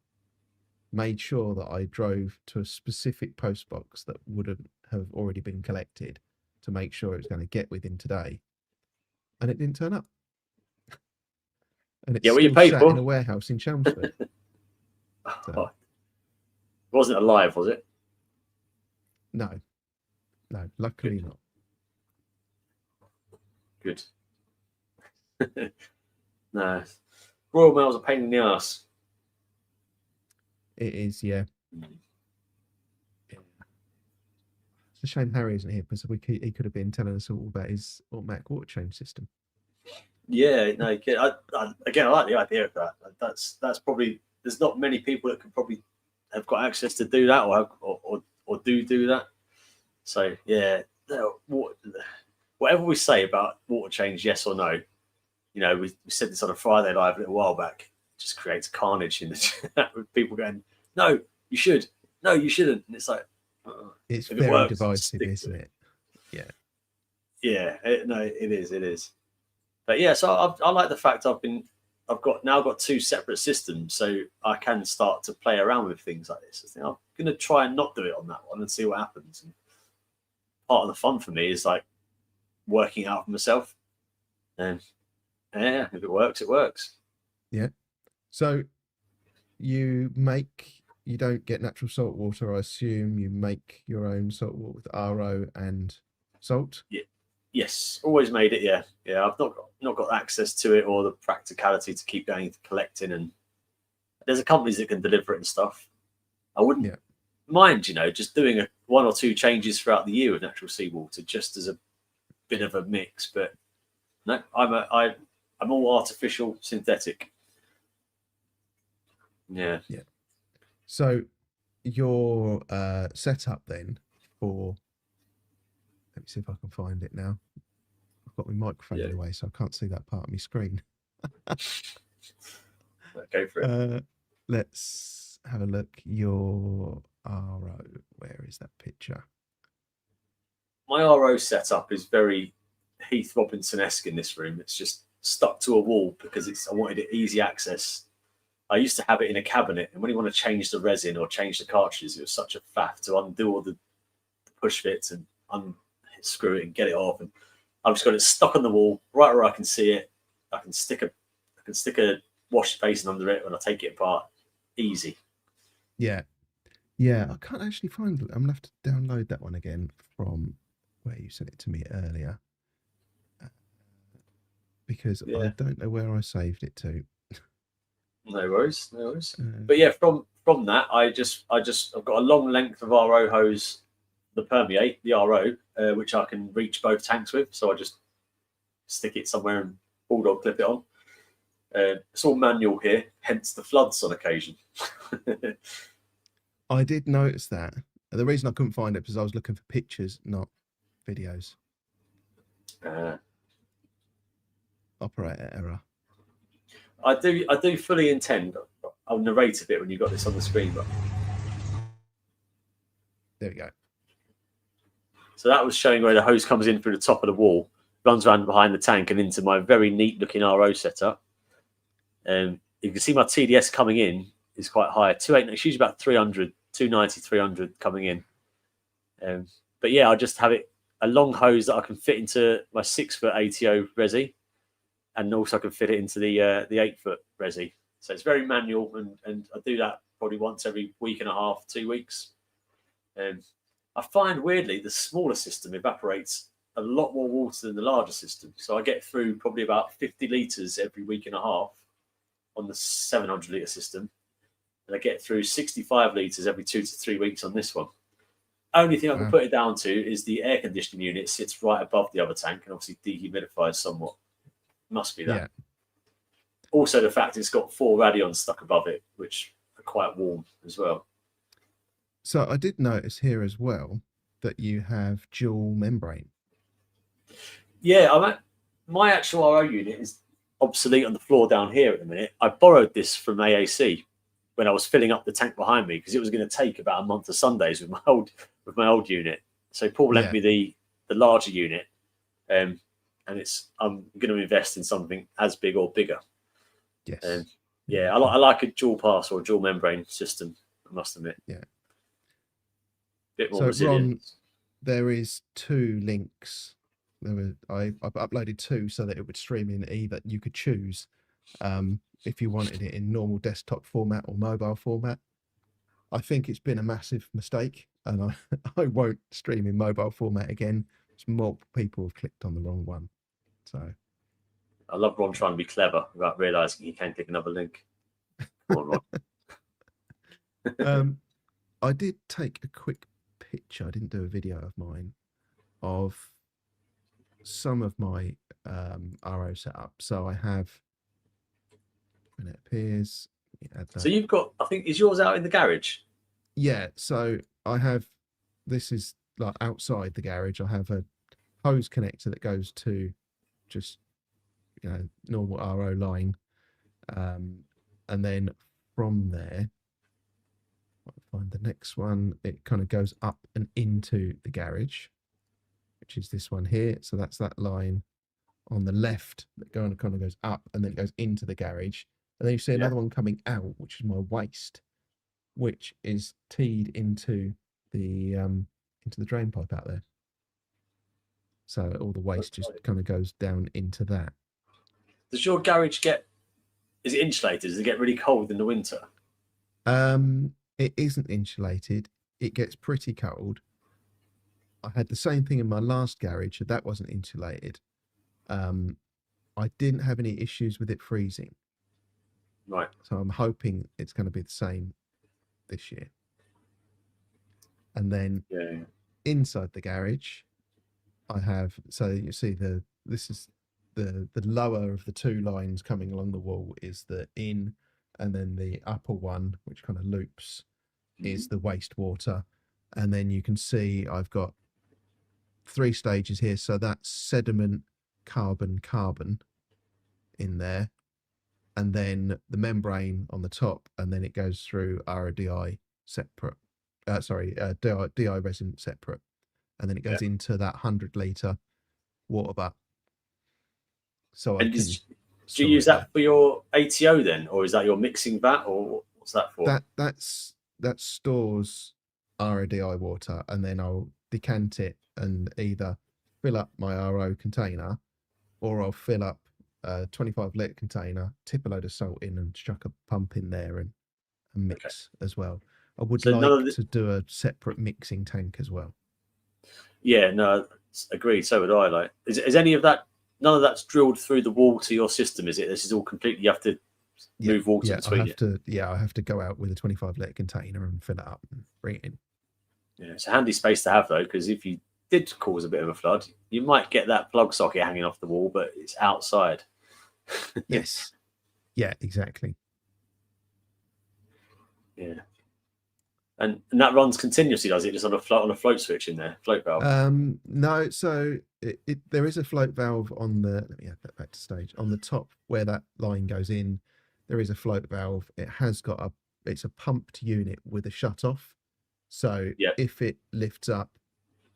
Made sure that I drove to a specific post box that wouldn't have already been collected to make sure it was going to get within today, and it didn't turn up. And it's what you still paid sat for in a warehouse in Chelmsford. So. Wasn't alive, was it? No, luckily not. Good. No, Royal Mail's a pain in the ass. It is, yeah. a shame Harry isn't here because he could have been telling us all about his automatic water change system. Yeah, no, again, I like the idea of that. That's probably, there's not many people that can probably have got access to do that or do that. So yeah, whatever we say about water change, yes or no, we said this on a Friday Live a little while back. It just creates carnage in the chat with people going, "No, you should. No, you shouldn't." And it's like, it's if very it works, divisive, isn't it? Yeah. Yeah, no, it is. It is. But yeah, so I like the fact I've got two separate systems, so I can start to play around with things like this. I think I'm going to try and not do it on that one and see what happens. And part of the fun for me is like working it out for myself. And yeah, if it works, it works. Yeah. So you don't get natural salt water, I assume. You make your own salt water with RO and salt. Yeah. Yes, always made it. Yeah, I've not got access to it or the practicality to keep going to collecting. And there's companies that can deliver it and stuff. I wouldn't mind, just doing one or two changes throughout the year with natural seawater, just as a bit of a mix. But no, I'm all artificial, synthetic. Yeah. Yeah. So your setup then for, let me see if I can find it now. I've got my microphone in the way, so I can't see that part of my screen. Go for it. Let's have a look. Your RO, where is that picture? My RO setup is very Heath Robinson-esque in this room. It's just stuck to a wall because I wanted it easy access. I used to have it in a cabinet, and when you want to change the resin or change the cartridges, it was such a faff to undo all the push fits and unscrew it and get it off. And I've just got it stuck on the wall, right where I can see it. I can stick a wash basin under it when I take it apart. Easy. Yeah. Yeah, I can't actually find it. I'm going to have to download that one again from where you sent it to me earlier. Because I don't know where I saved it to. No worries. But yeah, from that, I've got a long length of RO hose, the permeate, the RO, which I can reach both tanks with. So I just stick it somewhere and bulldog clip it on. It's all manual here, hence the floods on occasion. I did notice that. The reason I couldn't find it because I was looking for pictures, not videos. Operator error. I do fully intend. I'll narrate a bit when you've got this on the screen. But there we go. So that was showing where the hose comes in through the top of the wall, runs around behind the tank and into my very neat looking RO setup. You can see my TDS coming in is quite high. 280, it's usually about 300, 290, 300 coming in. But yeah, I just have it a long hose that I can fit into my 6-foot ATO resi, and also I can fit it into the 8-foot resi. So it's very manual, and I do that probably once every week and a half, 2 weeks. I find weirdly the smaller system evaporates a lot more water than the larger system. So I get through probably about 50 litres every week and a half on the 700 litre system. And I get through 65 litres every 2 to 3 weeks on this one. Only thing I can put it down to is the air conditioning unit sits right above the other tank and obviously dehumidifies somewhat. Must be that. Yeah. Also, the fact it's got 4 radions stuck above it, which are quite warm as well. So I did notice here as well that you have dual membrane. Yeah, my actual RO unit is obsolete on the floor down here at the minute. I borrowed this from AAC when I was filling up the tank behind me because it was going to take about a month of Sundays with my old unit. So Paul lent me the larger unit, and I'm going to invest in something as big or bigger. Yes. I like a dual pass or a dual membrane system, I must admit. Yeah. Bit more resilient. Ron, there is 2 links. I've uploaded 2 so that it would stream in either. You could choose if you wanted it in normal desktop format or mobile format. I think it's been a massive mistake, and I won't stream in mobile format again. More people have clicked on the wrong one. So I love Ron trying to be clever without realizing he can click another link. Come on, Ron. I did take a quick picture. I didn't do a video of mine of some of my RO setup. So I have, when it appears, add So that. you've got, I think, is yours out in the garage? Yeah, so I have, this is like outside the garage. I have a hose connector that goes to just, normal RO line. And then from there, I'll find the next one. It kind of goes up and into the garage, which is this one here. So that's that line on the left that kind of goes up and then it goes into the garage. And then you see Yeah. another one coming out, which is my waste, which is teed into the drain pipe out there. So all the waste just kind of goes down into that. Does your garage is it insulated? Does it get really cold in the winter? It isn't insulated. It gets pretty cold. I had the same thing in my last garage, that wasn't insulated. I didn't have any issues with it freezing. Right. So I'm hoping it's going to be the same this year. And then inside the garage, I have, so you see this is the lower of the two lines coming along the wall is the in, and then the upper one, which kind of loops, is the wastewater. And then you can see I've got 3 stages here. So that's sediment, carbon, carbon in there. And then the membrane on the top, and then it goes through RODI separate. DI resin separate. And then it goes into that 100-litre water butt. So do you use that for your ATO then, or is that your mixing vat, or what's that for? That stores RODI water, and then I'll decant it and either fill up my RO container, or I'll fill up a 25-litre container, tip a load of salt in, and chuck a pump in there and mix as well. I would to do a separate mixing tank as well. Yeah, no, agreed. So would I. Like, is any of that? None of that's drilled through the wall to your system, is it? This is all completely. You have to move water between I have to go out with a 25-litre container and fill it up and bring it in. Yeah, it's a handy space to have though, because if you did cause a bit of a flood, you might get that plug socket hanging off the wall, but it's outside. Yes. Yeah, exactly. Yeah. And that runs continuously, does it? Just on a float switch in there, float valve. No, so there is a float valve on the. Let me add that back to stage. On the top where that line goes in, there is a float valve. It has got it's a pumped unit with a shut off. So if it lifts up,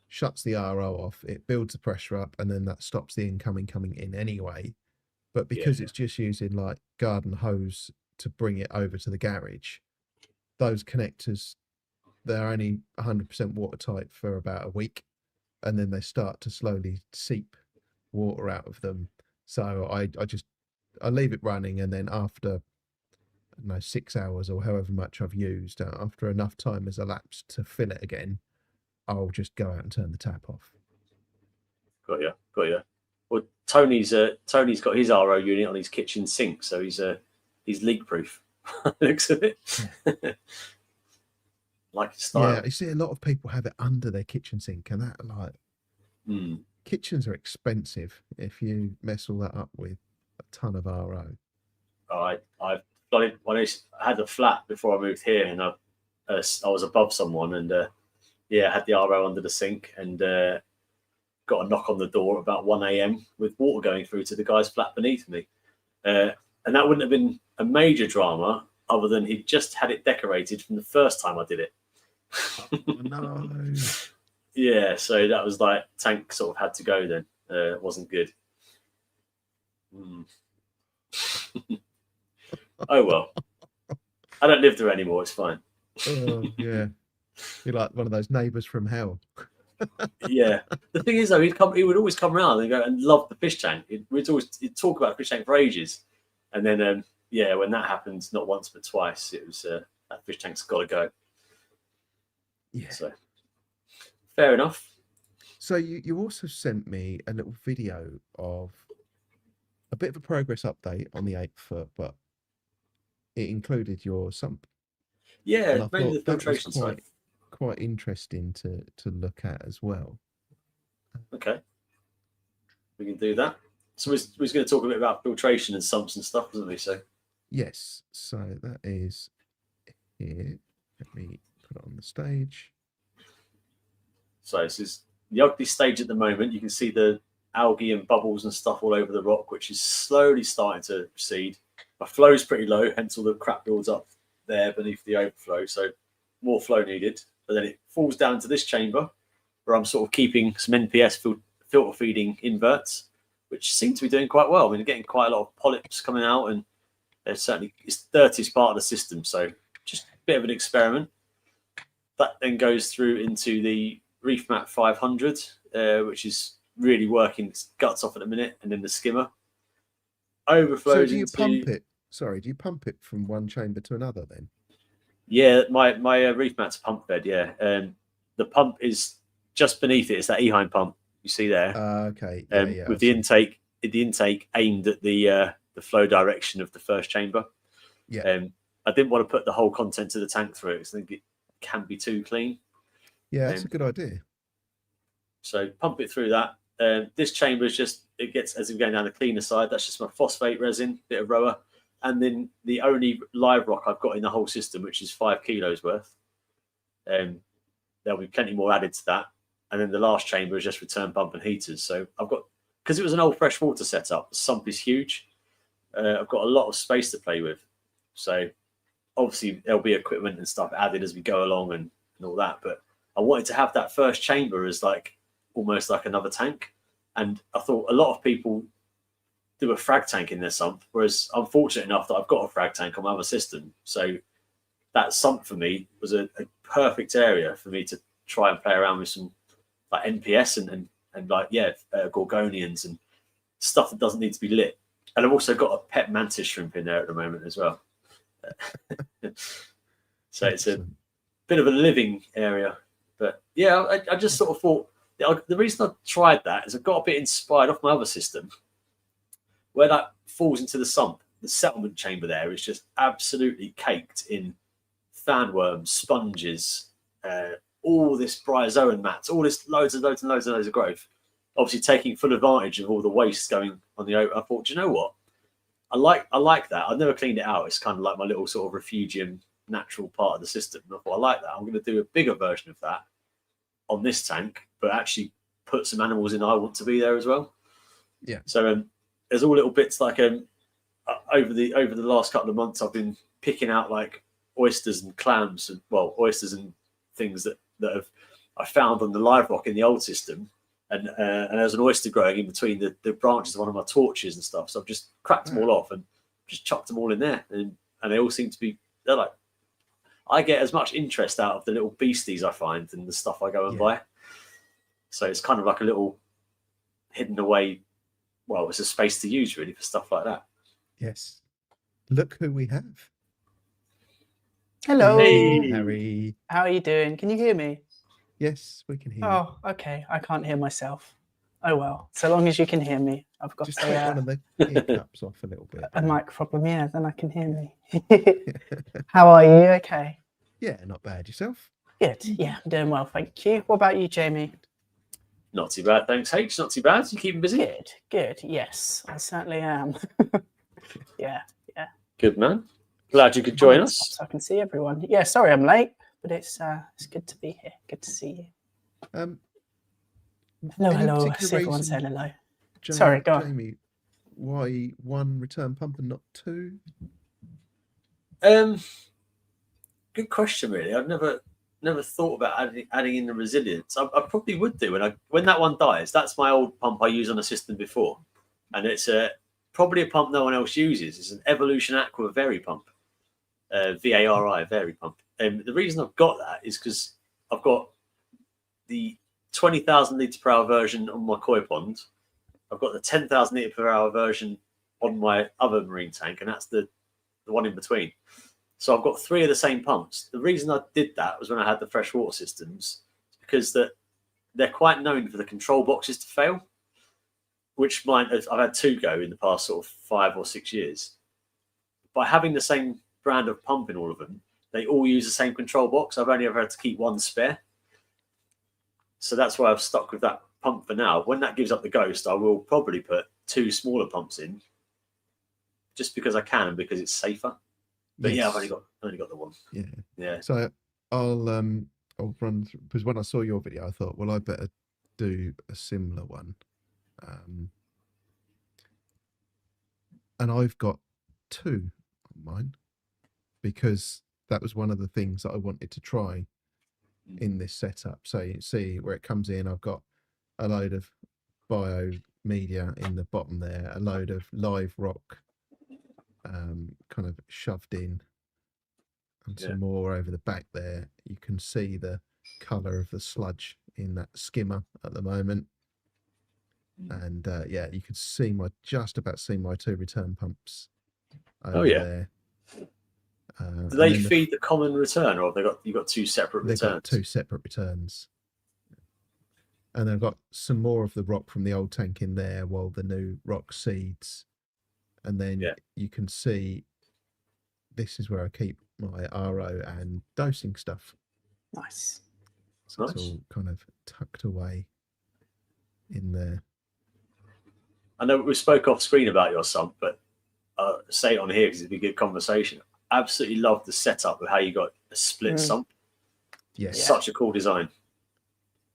shuts the RO off, it builds the pressure up, and then that stops the incoming coming in anyway. But because it's just using like garden hose to bring it over to the garage, those connectors, they're only 100% watertight for about a week, and then they start to slowly seep water out of them. So I leave it running, and then after 6 hours or however much I've used, after enough time has elapsed to fill it again, I'll just go out and turn the tap off. Got you. Well, Tony's got his RO unit on his kitchen sink, so he's leak proof. Looks of it. Like style. Yeah, you see a lot of people have it under their kitchen sink, and that kitchens are expensive if you mess all that up with a ton of RO. I've got it when I had a flat before I moved here, and I was above someone, and I had the RO under the sink, and got a knock on the door at about 1 a.m. with water going through to the guy's flat beneath me, and that wouldn't have been a major drama other than he'd just had it decorated from the first time I did it. Oh, no. Yeah, so that was like tank sort of had to go then. It wasn't good. Oh well, I don't live there anymore. It's fine. Oh yeah, you're like one of those neighbours from hell. Yeah, the thing is though, he would always come around and go and love the fish tank. He'd talk about the fish tank for ages, and then when that happened, not once but twice, it was that fish tank's got to go. Yeah. So fair enough. So you also sent me a little video of a bit of a progress update on the 8-foot, but it included your sump. Yeah, mainly the filtration side. quite interesting to look at as well. Okay, we can do that. So we was going to talk a bit about filtration and sumps and stuff, wasn't we? So Yes, so that is here. Let me put it on the stage. So this is the ugly stage at the moment. You can see the algae and bubbles and stuff all over the rock, which is slowly starting to recede. My flow is pretty low, hence all the crap builds up there beneath the overflow. So more flow needed. But then it falls down to this chamber where I'm sort of keeping some NPS filter feeding inverts, which seem to be doing quite well. I mean, getting quite a lot of polyps coming out, and it's the dirtiest part of the system. So just a bit of an experiment. That then goes through into the Reefmat 500, which is really working its guts off at the minute, and then the skimmer overflows So do you into. pump it? Sorry, do you pump it from one chamber to another then? Yeah, my Reefmat's pump bed. Yeah, the pump is just beneath it. It's that Eheim pump you see there. Okay. Yeah, with the intake aimed at the flow direction of the first chamber. Yeah. I didn't want to put the whole content of the tank through it because I think it can be too clean. Yeah, that's a good idea. So pump it through that. This chamber is just, it gets, as we're going down the cleaner side, that's just my phosphate resin, bit of rower, and then the only live rock I've got in the whole system, which is 5 kilos worth. There'll be plenty more added to that. And then the last chamber is just return pump and heaters. So I've got, because it was an old freshwater setup, the sump is huge. I've got a lot of space to play with. So obviously there'll be equipment and stuff added as we go along and all that. But I wanted to have that first chamber as like almost like another tank. And I thought a lot of people do a frag tank in their sump, whereas I'm fortunate enough that I've got a frag tank on my other system. So that sump for me was a perfect area for me to try and play around with some like NPS and like, gorgonians and stuff that doesn't need to be lit. And I've also got a pet mantis shrimp in there at the moment as well. So it's a bit of a living area. But yeah, I just sort of thought, the reason I tried that is I got a bit inspired off my other system where that falls into the sump. The settlement chamber there is just absolutely caked in fanworms, sponges, all this bryozoan mats, all this loads of growth. Obviously taking full advantage of all the waste going on the open. I thought, do you know what? I like that. I've never cleaned it out. It's kind of like my little sort of refugium natural part of the system. And I thought, I like that. I'm going to do a bigger version of that on this tank, but actually put some animals in I want to be there as well. Yeah. So there's all little bits like over the last couple of months I've been picking out like oysters and clams and oysters and things that I found on the live rock in the old system. And there's an oyster growing in between the branches of one of my torches and stuff. So I've just cracked them all off and just chucked them all in there. And they all seem to be, they're like, I get as much interest out of the little beasties I find than the stuff I go and buy. So it's kind of like a little hidden away, it's a space to use really for stuff like that. Yes. Look who we have. Hello. Hey. Harry. How are you doing? Can you hear me? Yes, we can hear you. Oh, okay. I can't hear myself. Oh, well. So long as you can hear me. I've got Just take one of the ear cups off a little bit. a mic problem. Yeah, then I can hear me. How are you? Okay. Yeah, not bad. Yourself? Good. Yeah, I'm doing well. Thank you. What about you, Jamie? Not too bad, thanks, H. Not too bad. You keeping busy? Good. Yes, I certainly am. Yeah. Good, man. Glad you could join us. So I can see everyone. Yeah, sorry I'm late, but it's good to be here. Good to see you. Hello. See everyone saying hello. Sorry, go on. Jamie, why one return pump and not two? Good question, really. I've never thought about adding in the resilience. I probably would do when that one dies. That's my old pump I used on a system before, and it's probably a pump no one else uses. It's an Evolution Aqua Vari pump, VARI Vari pump. The reason I've got that is because I've got the 20,000 litre per hour version on my koi pond. I've got the 10,000 litre per hour version on my other marine tank, and that's the one in between. So I've got 3 of the same pumps. The reason I did that was when I had the freshwater systems, because they're quite known for the control boxes to fail, which I've had 2 go in the past sort of 5 or 6 years. By having the same brand of pump in all of them, they all use the same control box. I've only ever had to keep one spare. So that's why I've stuck with that pump for now. When that gives up the ghost, I will probably put 2 smaller pumps in, just because I can and because it's safer. But yeah, I've only got the one. Yeah. So I'll run through, because when I saw your video, I thought, well, I better do a similar one. And I've got 2 on mine, because that was one of the things that I wanted to try in this setup. So you see where it comes in, I've got a load of bio media in the bottom there, a load of live rock kind of shoved in, and some more over the back there. You can see the colour of the sludge in that skimmer at the moment. And you can see just about see my 2 return pumps over there. Do they feed the common return, or have you got 2 separate returns? They've got 2 separate returns. And I've got some more of the rock from the old tank in there, while the new rock seeds. And then you can see this is where I keep my RO and dosing stuff. Nice. So it's all kind of tucked away in there. I know we spoke off screen about your sump, but say it on here because it'd be a good conversation. Absolutely love the setup of how you got a split sump. Yes. Such a cool design.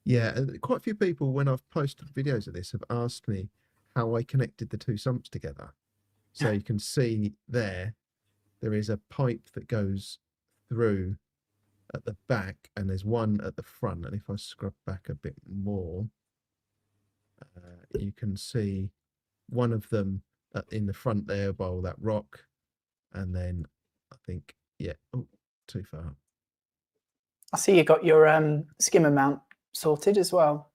Yeah, and quite a few people, when I've posted videos of this, have asked me how I connected the 2 sumps together. So you can see there is a pipe that goes through at the back, and there's one at the front. And if I scrub back a bit more, you can see one of them in the front there by all that rock. And then I think, too far. I see you got your skimmer mount sorted as well.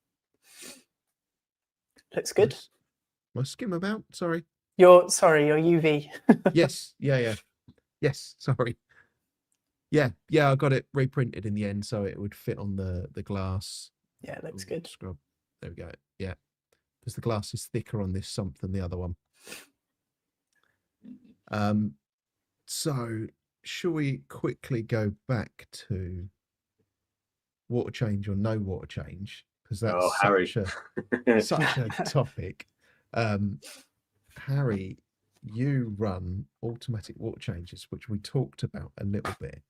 Looks good. My skimmer mount, sorry. Your UV. Yes, yes, sorry. Yeah, I got it reprinted in the end, so it would fit on the glass. Yeah, it looks good. Scrub. There we go. Yeah, because the glass is thicker on this sump than the other one. So shall we quickly go back to water change or no water change? Because that's such a topic. Harry, you run automatic water changes, which we talked about a little bit.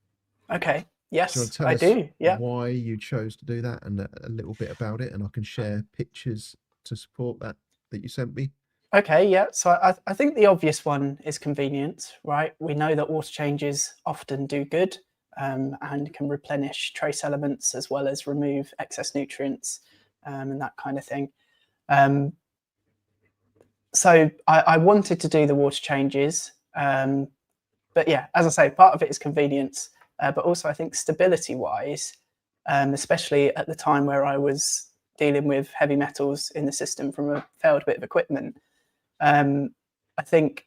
Okay. Yes, I do. Yeah. Why you chose to do that and a little bit about it, and I can share pictures to support that you sent me. Okay, yeah. So I think the obvious one is convenience, right? We know that water changes often do good and can replenish trace elements as well as remove excess nutrients and that kind of thing. So I wanted to do the water changes, but yeah, as I say, part of it is convenience, but also I think stability-wise, especially at the time where I was dealing with heavy metals in the system from a failed bit of equipment, I think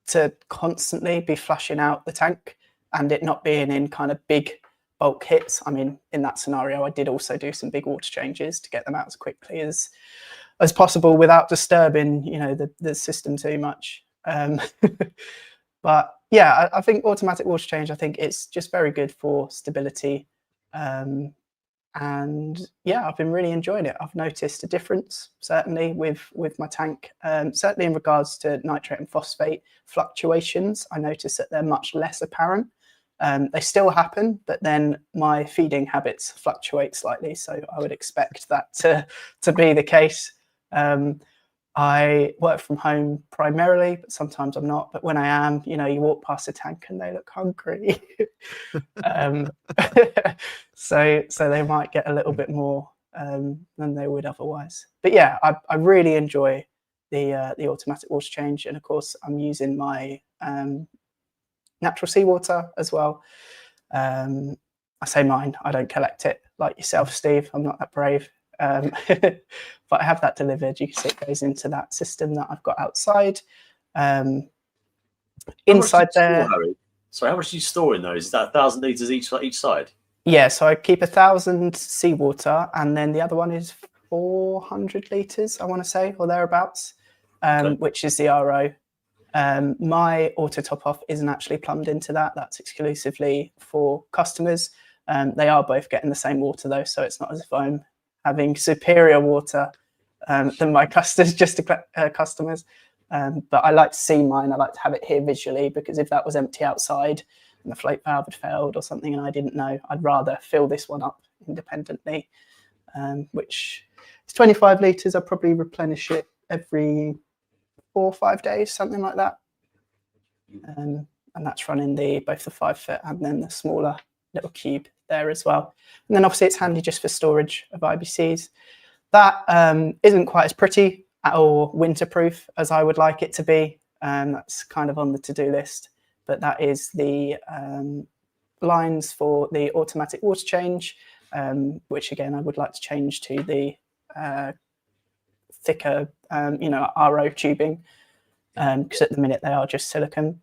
to constantly be flushing out the tank and it not being in kind of big bulk hits. I mean, in that scenario, I did also do some big water changes to get them out as quickly as possible without disturbing, the system too much. But yeah, I think automatic water change, I think it's just very good for stability. And yeah, I've been really enjoying it. I've noticed a difference, certainly with my tank, certainly in regards to nitrate and phosphate fluctuations. I notice that they're much less apparent. They still happen, but then my feeding habits fluctuate slightly. So I would expect that to be the case. I work from home primarily, but sometimes I'm not. But when I am, you walk past a tank and they look hungry. So they might get a little bit more than they would otherwise. But yeah, I really enjoy the automatic water change. And of course, I'm using my natural seawater as well. I say mine, I don't collect it like yourself, Steve. I'm not that brave. But I have that delivered. You can see it goes into that system that I've got outside. Inside there. So how much do you store in those? Is that 1,000 litres each side? Yeah, so I keep 1,000 seawater, and then the other one is 400 litres, I want to say, or thereabouts, which is the RO. My auto top off isn't actually plumbed into that. That's exclusively for customers. They are both getting the same water though, so it's not as if I'm having superior water than my customers. But I like to see mine. I like to have it here visually, because if that was empty outside and the float valve had failed or something and I didn't know, I'd rather fill this one up independently, which is 25 litres. I probably replenish it every 4 or 5 days, something like that. And that's running both the 5 foot and then the smaller little cube there as well. And then obviously it's handy just for storage of IBCs. That isn't quite as pretty or winterproof as I would like it to be. That's kind of on the to-do list, but that is the lines for the automatic water change, which again I would like to change to the thicker RO tubing, because at the minute they are just silicone.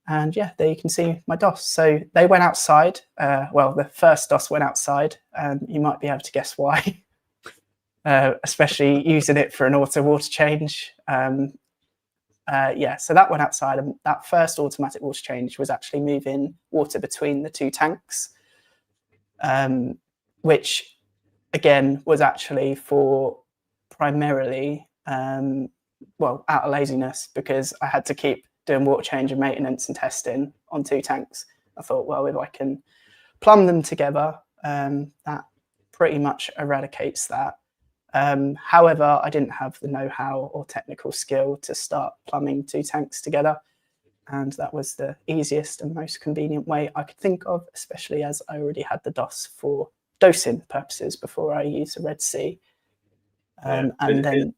And yeah, there you can see my DOS. So they went outside. Well, the first DOS went outside. You might be able to guess why, especially using it for an auto water change. Yeah, so that went outside, and that first automatic water change was actually moving water between the 2 tanks, which again was actually for primarily, well, out of laziness, because I had to keep doing water change and maintenance and testing on 2 tanks. I thought, well, if I can plumb them together, that pretty much eradicates that. However, I didn't have the know-how or technical skill to start plumbing 2 tanks together. And that was the easiest and most convenient way I could think of, especially as I already had the DOS for dosing purposes before I used the Red Sea. And then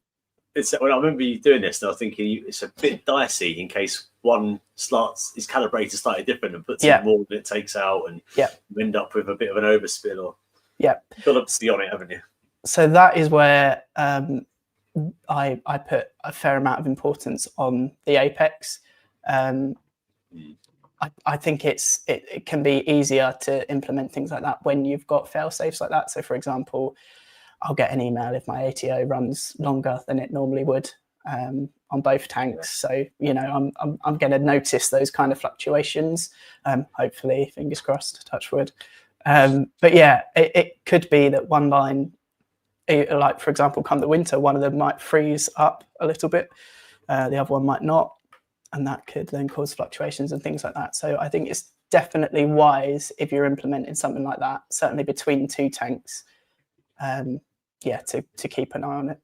when I remember you doing this, and I was thinking it's a bit dicey in case one is calibrated slightly different and puts in more than it takes out, and you end up with a bit of an overspill. Or you've got to be on it, haven't you? So that is where I put a fair amount of importance on the apex. I think it can be easier to implement things like that when you've got fail safes like that. So for example, I'll get an email if my ATO runs longer than it normally would on both tanks. So, you know, I'm going to notice those kind of fluctuations. Hopefully, fingers crossed, touch wood. But yeah, it could be that one line, like for example, come the winter, one of them might freeze up a little bit, the other one might not, and that could then cause fluctuations and things like that. So I think it's definitely wise if you're implementing something like that, certainly between 2 tanks. To keep an eye on it.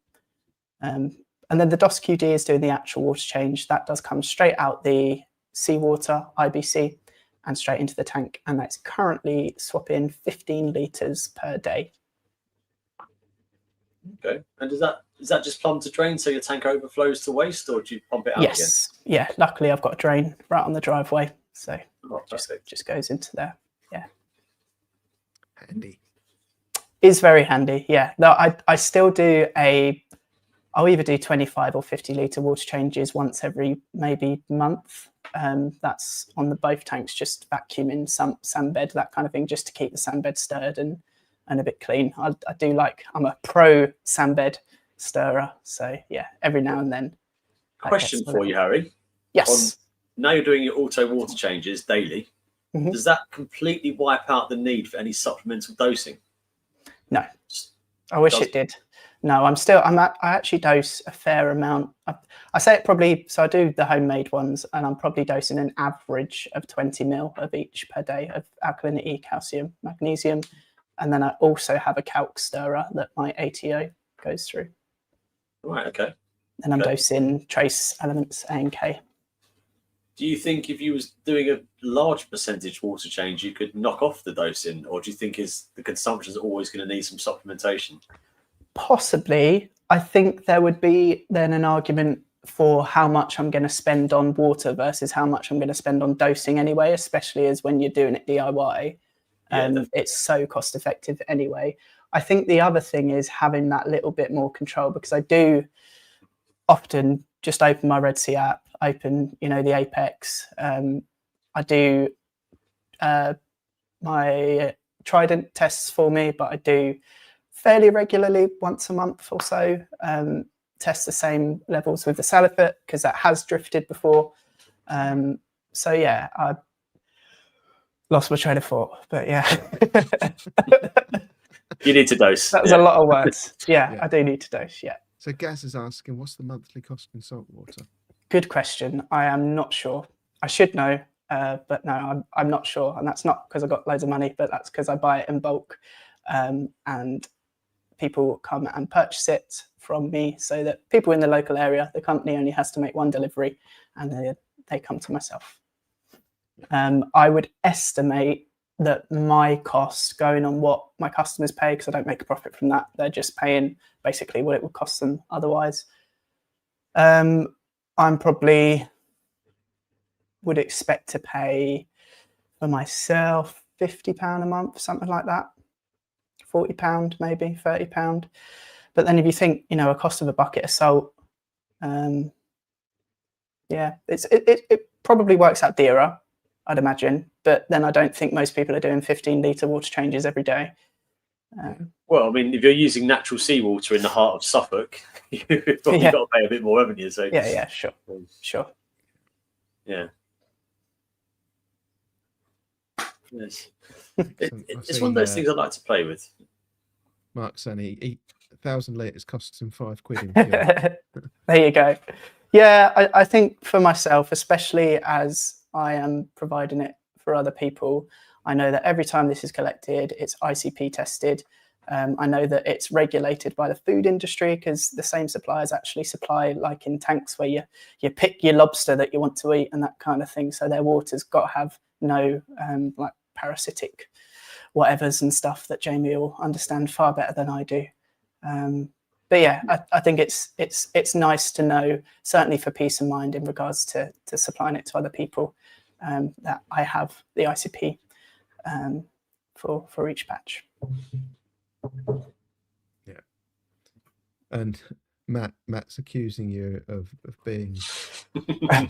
And then the DOS QD is doing the actual water change. That does come straight out the seawater IBC and straight into the tank, and that's currently swapping 15 litres per day. Okay, and is that just plumbed to drain so your tank overflows to waste, or do you pump it out again? Yeah, luckily I've got a drain right on the driveway, so just goes into there. Yeah, handy. Is very handy. Yeah, no, I still do I'll either do 25 or 50 litre water changes once every maybe month. That's on both tanks, just vacuuming sand bed, that kind of thing, just to keep the sand bed stirred and a bit clean. I'm a pro sand bed stirrer, so yeah, every now and then. Question for you, Harry. Yes. Now you're doing your auto water changes daily. Mm-hmm. Does that completely wipe out the need for any supplemental dosing? No, I wish it did. No, I actually dose a fair amount. I say it probably, so I do the homemade ones, and I'm probably dosing an average of 20 ml of each per day of alkalinity, calcium, magnesium. And then I also have a calc stirrer that my ATO goes through. Right, okay. And I'm dosing trace elements A and K. Do you think if you was doing a large percentage water change, you could knock off the dosing, or do you think the consumption is always going to need some supplementation? Possibly. I think there would be then an argument for how much I'm going to spend on water versus how much I'm going to spend on dosing anyway, especially as when you're doing it DIY. It's so cost effective anyway. I think the other thing is having that little bit more control, because I do often just open my Red Sea app, open, the Apex. I do my Trident tests for me, but I do fairly regularly, once a month or so, test the same levels with the Salifit because that has drifted before. So yeah, I lost my train of thought, but yeah. You need to dose. That was a lot of words. Yeah, I do need to dose, yeah. So Gaz is asking, what's the monthly cost in salt water? Good question. I am not sure. I should know, but no, I'm not sure. And that's not because I got loads of money, but that's because I buy it in bulk. And people come and purchase it from me so that people in the local area, the company only has to make one delivery and they come to myself. I would estimate that my costs going on what my customers pay, because I don't make a profit from that. They're just paying basically what it would cost them otherwise. I'm probably would expect to pay for myself £50 a month, something like that. £40 maybe, £30. But then if you think, you know, a cost of a bucket of salt, yeah, it probably works out dearer, I'd imagine. But then I don't think most people are doing 15-litre water changes every day. Well, I mean, if you're using natural seawater in the heart of Suffolk, you've probably got to pay a bit more, haven't you? So yeah, sure. Yeah. Yes. It's one of those things I like to play with. Mark Sunny, 1,000 litres costs him £5 in fuel. There you go. Yeah, I think for myself, especially as I am providing it for other people, I know that every time this is collected, it's ICP tested. I know that it's regulated by the food industry because the same suppliers actually supply, like in tanks where you pick your lobster that you want to eat and that kind of thing. So their water's got to have no like parasitic whatevers and stuff that Jamie will understand far better than I do. But yeah, I think it's nice to know, certainly for peace of mind in regards to supplying it to other people, that I have the ICP for each batch. Yeah. And Matt's accusing you of being a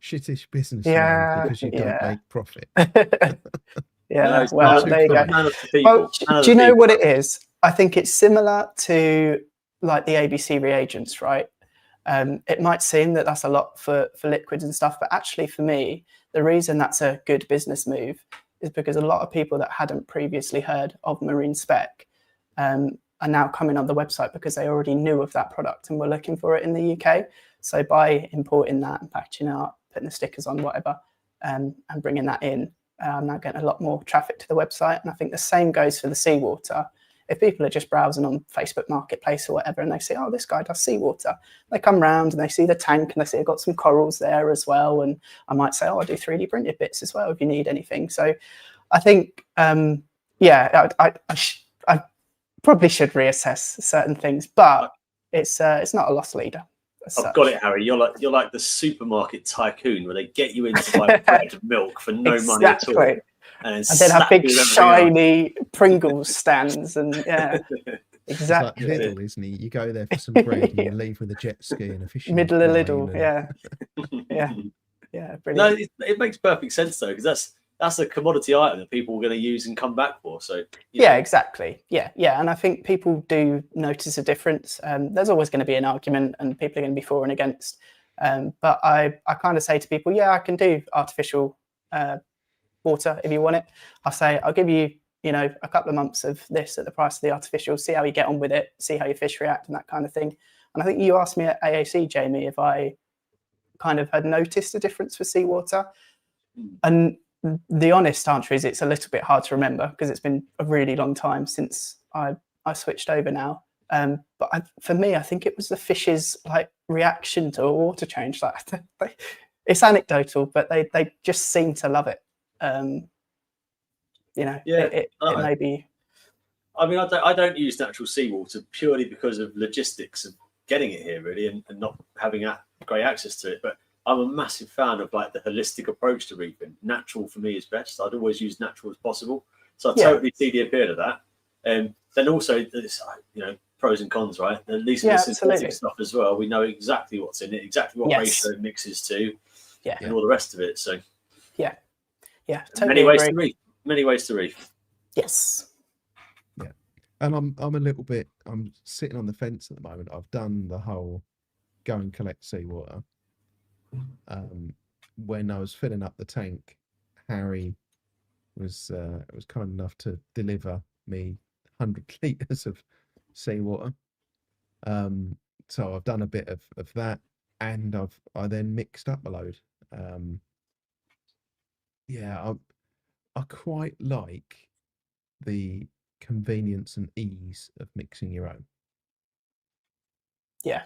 shittish businessman because you don't make profit. Yeah, well, there you go. Well, do you know what it is? I think it's similar to like the ABC reagents, right? It might seem that that's a lot for liquids and stuff, but actually for me, the reason that's a good business move is because a lot of people that hadn't previously heard of Marine Spec are now coming on the website because they already knew of that product and were looking for it in the UK. So by importing that and packaging it up, putting the stickers on, whatever, and bringing that in, I'm now getting a lot more traffic to the website. And I think the same goes for the seawater. If people are just browsing on Facebook Marketplace or whatever, and they say, oh, this guy does seawater, they come round and they see the tank and they see I've got some corals there as well. And I might say, oh, I do 3D printed bits as well if you need anything. So I think, yeah, I probably should reassess certain things, but it's not a loss leader. I've got it, Harry. You're like the supermarket tycoon where they get you in to buy bread and milk for no money at all. And then have big shiny Pringles stands and yeah, exactly. It's like Lidl, isn't he? You go there for some bread and you leave with a jet ski and a fishing middle of Lidl, and... yeah, brilliant. No, it makes perfect sense though, because that's a commodity item that people are going to use and come back for. So yeah, exactly. Yeah, and I think people do notice a difference. There's always going to be an argument, and people are going to be for and against. But I kind of say to people, yeah, I can do artificial water if you want it. I'll say I'll give you, a couple of months of this at the price of the artificial. See how you get on with it. See how your fish react and that kind of thing. And I think you asked me at AAC, Jamie, if I kind of had noticed a difference for seawater, and the honest answer is it's a little bit hard to remember because it's been a really long time since I switched over now. But for me, I think it was the fish's like reaction to a water change. Like it's anecdotal, but they just seem to love it. It may be. I mean, I don't use natural seawater purely because of logistics of getting it here, really, and not having great access to it. But I'm a massive fan of like the holistic approach to reefing. Natural for me is best. I'd always use natural as possible. So I totally see the appeal of that. And then also, pros and cons, right? At least with the synthetic stuff as well, we know exactly what's in it, exactly what ratio it mixes to, and all the rest of it. So yeah, totally many ways to reef. Yes. Yeah, and I'm a little bit. I'm sitting on the fence at the moment. I've done the whole go and collect seawater, when I was filling up the tank, Harry was kind enough to deliver me 100 litres of seawater. So I've done a bit of that, and I then mixed up a load. Yeah, I quite like the convenience and ease of mixing your own, Yeah.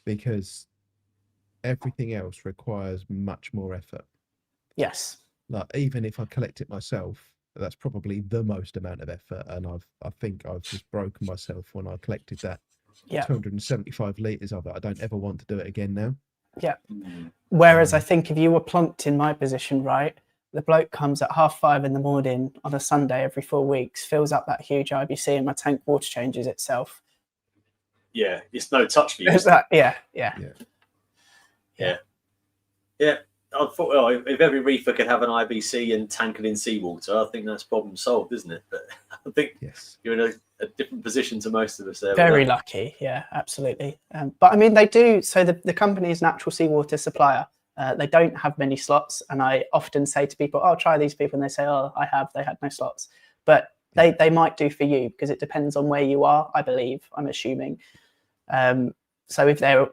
because everything else requires much more effort. Yes. Like, even if I collect it myself, that's probably the most amount of effort, and I think I've just broken myself when I collected that Yeah. 275 litres of it. I don't ever want to do it again now. Yeah. Whereas I think if you were plunked in my position, right, the bloke comes at 5:30 in the morning on a Sunday every 4 weeks, fills up that huge IBC, and my tank water changes itself. Yeah, it's no touch for you. Is that, yeah. I thought, well, if every reefer could have an IBC and tank it in seawater, I think that's problem solved, isn't it? But I think Yes. you're in a different position to most of us there. Very lucky, yeah, absolutely. But I mean, they do. So the company is an actual seawater supplier. They don't have many slots, and I often say to people, "Oh, try these people," and they say, "Oh, they had no slots." But they might do for you, because it depends on where you are. I believe, I'm assuming. So if they're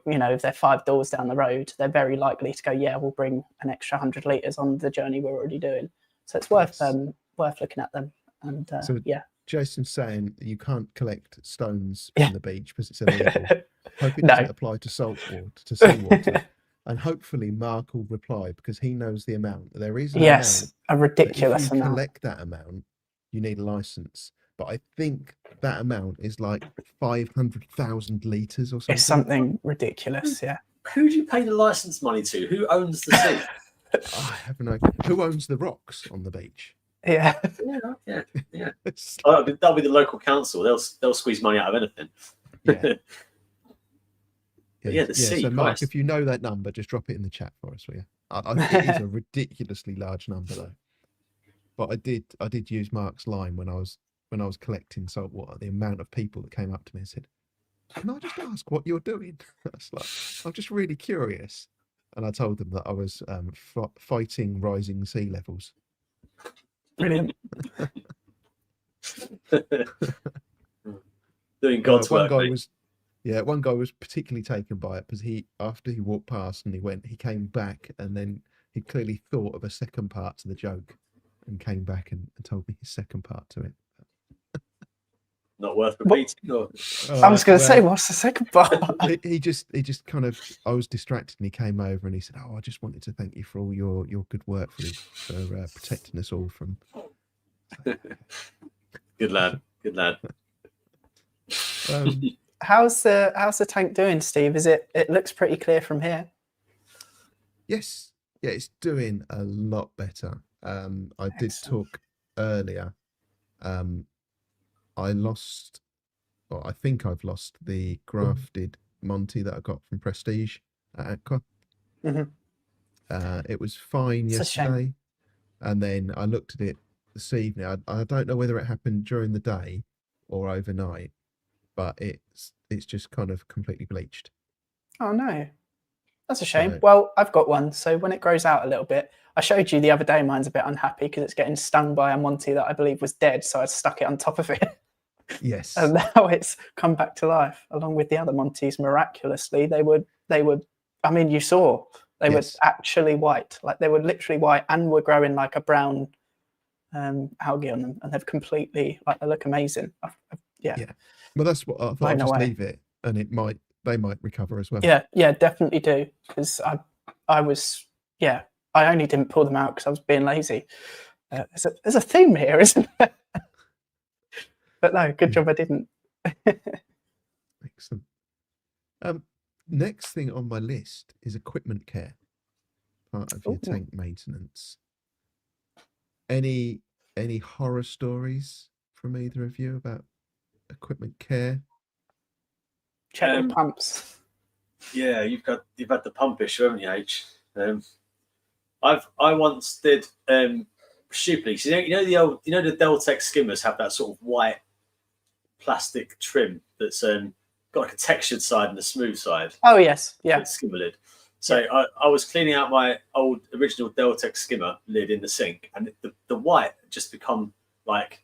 5 doors down the road, they're very likely to go, "Yeah, we'll bring an extra 100 litres on the journey we're already doing." So it's worth looking at them. And So yeah. Jason's saying that you can't collect stones Yeah. from the beach because it's illegal. Hope it No. doesn't apply to salt water, to seawater. And hopefully Mark will reply, because he knows the amount. There is an Yes, a amount. ridiculous If you amount. collect that amount, you need a license. But I think that amount is like 500,000 litres or something. It's something ridiculous, yeah. Who do you pay the license money to? Who owns the sea? I have no. Who owns the rocks on the beach? Yeah. Yeah. That'll be the local council. They'll squeeze money out of anything. Yeah. The sea. So Mark, Christ. if you know that number, just drop it in the chat for us, will you? It is a ridiculously large number, though. But I did use Mark's line when I was collecting salt water. The amount of people that came up to me and said, "Can I just ask what you're doing?" I was like, "I'm just really curious," and I told them that I was fighting rising sea levels. Brilliant. Doing God's work. One guy was particularly taken by it, because after he walked past and he came back, and then he clearly thought of a second part to the joke and came back and told me his second part to it. Not worth repeating. Or... I was going to say, what's the second part? he just kind of, I was distracted, and he came over and he said, "Oh, I just wanted to thank you for all your good work for protecting us all from." Good lad. How's the tank doing, Steve? It looks pretty clear from here. Yes, yeah, it's doing a lot better. I did talk earlier. I think I've lost the grafted Monty that I got from Prestige at Aqua. It was fine yesterday, and then I looked at it this evening. I don't know whether it happened during the day or overnight, but it's just kind of completely bleached. Oh no, that's a shame. Well, I've got one, so when it grows out a little bit, I showed you the other day, mine's a bit unhappy because it's getting stung by a Monty that I believe was dead, so I stuck it on top of it. Yes. And now it's come back to life, along with the other Monties. Miraculously, they would. I mean, you saw they were actually white, like they were literally white, and were growing like a brown algae on them, and they've completely they look amazing. Yeah. Well, that's what I thought. I'd just leave it, and they might recover as well. Yeah, definitely do, because I only didn't pull them out because I was being lazy. There's a theme here, isn't there? But no, good job I didn't. Excellent. Next thing on my list is equipment care, part of your tank maintenance. Any horror stories from either of you about equipment care? Check the pumps. Yeah, you've had the pump issue, haven't you, H? I once did stupidly. So the Deltec skimmers have that sort of white plastic trim that's got like a textured side and a smooth side. Oh yes, yeah. With skimmer lid. So I was cleaning out my old original Deltec skimmer lid in the sink, and the white had just become like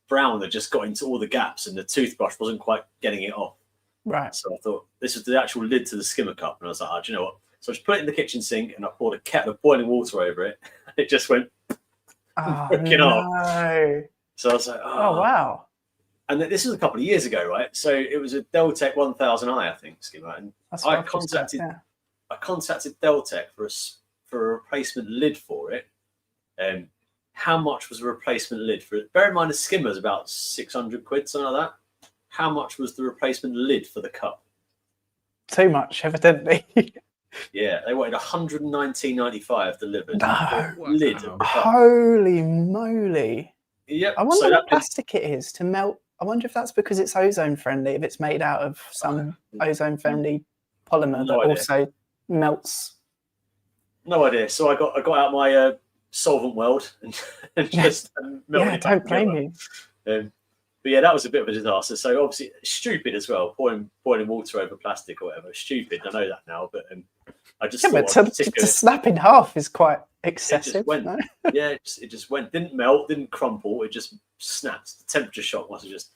brown. That just got into all the gaps, and the toothbrush wasn't quite getting it off. Right. So I thought this was the actual lid to the skimmer cup, and I was like, oh, do you know what? So I just put it in the kitchen sink, and I poured a kettle of boiling water over it, and it just went freaking off. So I was like, oh wow. And this was a couple of years ago, right? So it was a Deltec 1000i, I think, skimmer, and I contacted Deltec for a replacement lid for it. How much was a replacement lid for it? Bear in mind, the skimmer is about 600 quid, something like that. How much was the replacement lid for the cup? Too much, evidently. Yeah, they wanted 119.95 delivered. No. Lid of the cup. Holy moly. Yep. I wonder what plastic it is to melt. I wonder if that's because it's ozone friendly, if it's made out of some ozone friendly polymer that also melts. No idea. So I got out my solvent weld and just melted it. Don't blame you. But yeah, that was a bit of a disaster. So obviously stupid as well, pouring water over plastic or whatever. Stupid. I know that now, but I just thought to snap in half is quite excessive. No? Yeah, it just went. Didn't melt, didn't crumple. It just snapped. The temperature shock must have just.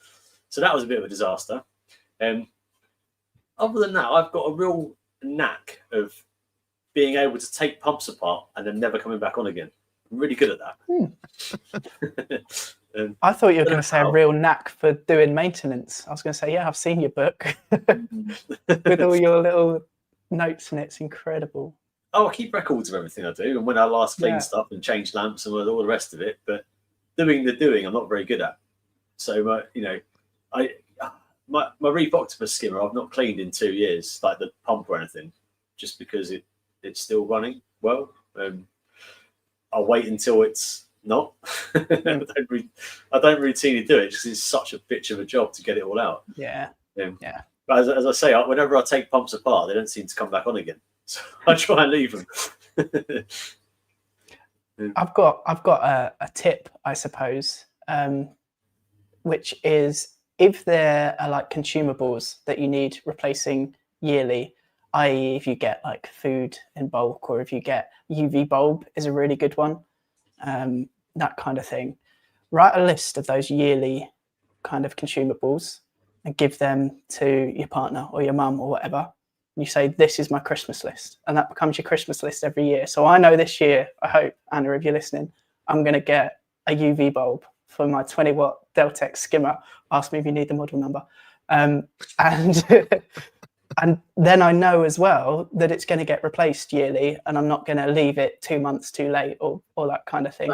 So that was a bit of a disaster. Other than that, I've got a real knack of being able to take pumps apart and then never coming back on again. I'm really good at that. I thought you were going to say a real knack for doing maintenance. I was going to say, yeah, I've seen your book with all your little notes, and it's incredible. Oh, I keep records of everything I do, and when I last cleaned stuff and changed lamps and all the rest of it. But doing the doing, I'm not very good at. So, my Reef Octopus skimmer, I've not cleaned in 2 years, like the pump or anything, just because it's still running well. I'll wait until it's not. I don't routinely do it, just it's such a bitch of a job to get it all out. Yeah. But as I say, whenever I take pumps apart, they don't seem to come back on again. So I try and leave them. I've got a tip, I suppose, which is if there are like consumables that you need replacing yearly, i.e. if you get like food in bulk, or if you get UV bulb is a really good one, that kind of thing. Write a list of those yearly kind of consumables and give them to your partner or your mum or whatever. You say, this is my Christmas list, and that becomes your Christmas list every year. So I know this year, I hope, Anna, if you're listening, I'm going to get a UV bulb for my 20-watt Deltec skimmer. Ask me if you need the model number. And then I know as well that it's going to get replaced yearly, and I'm not going to leave it 2 months too late or that kind of thing.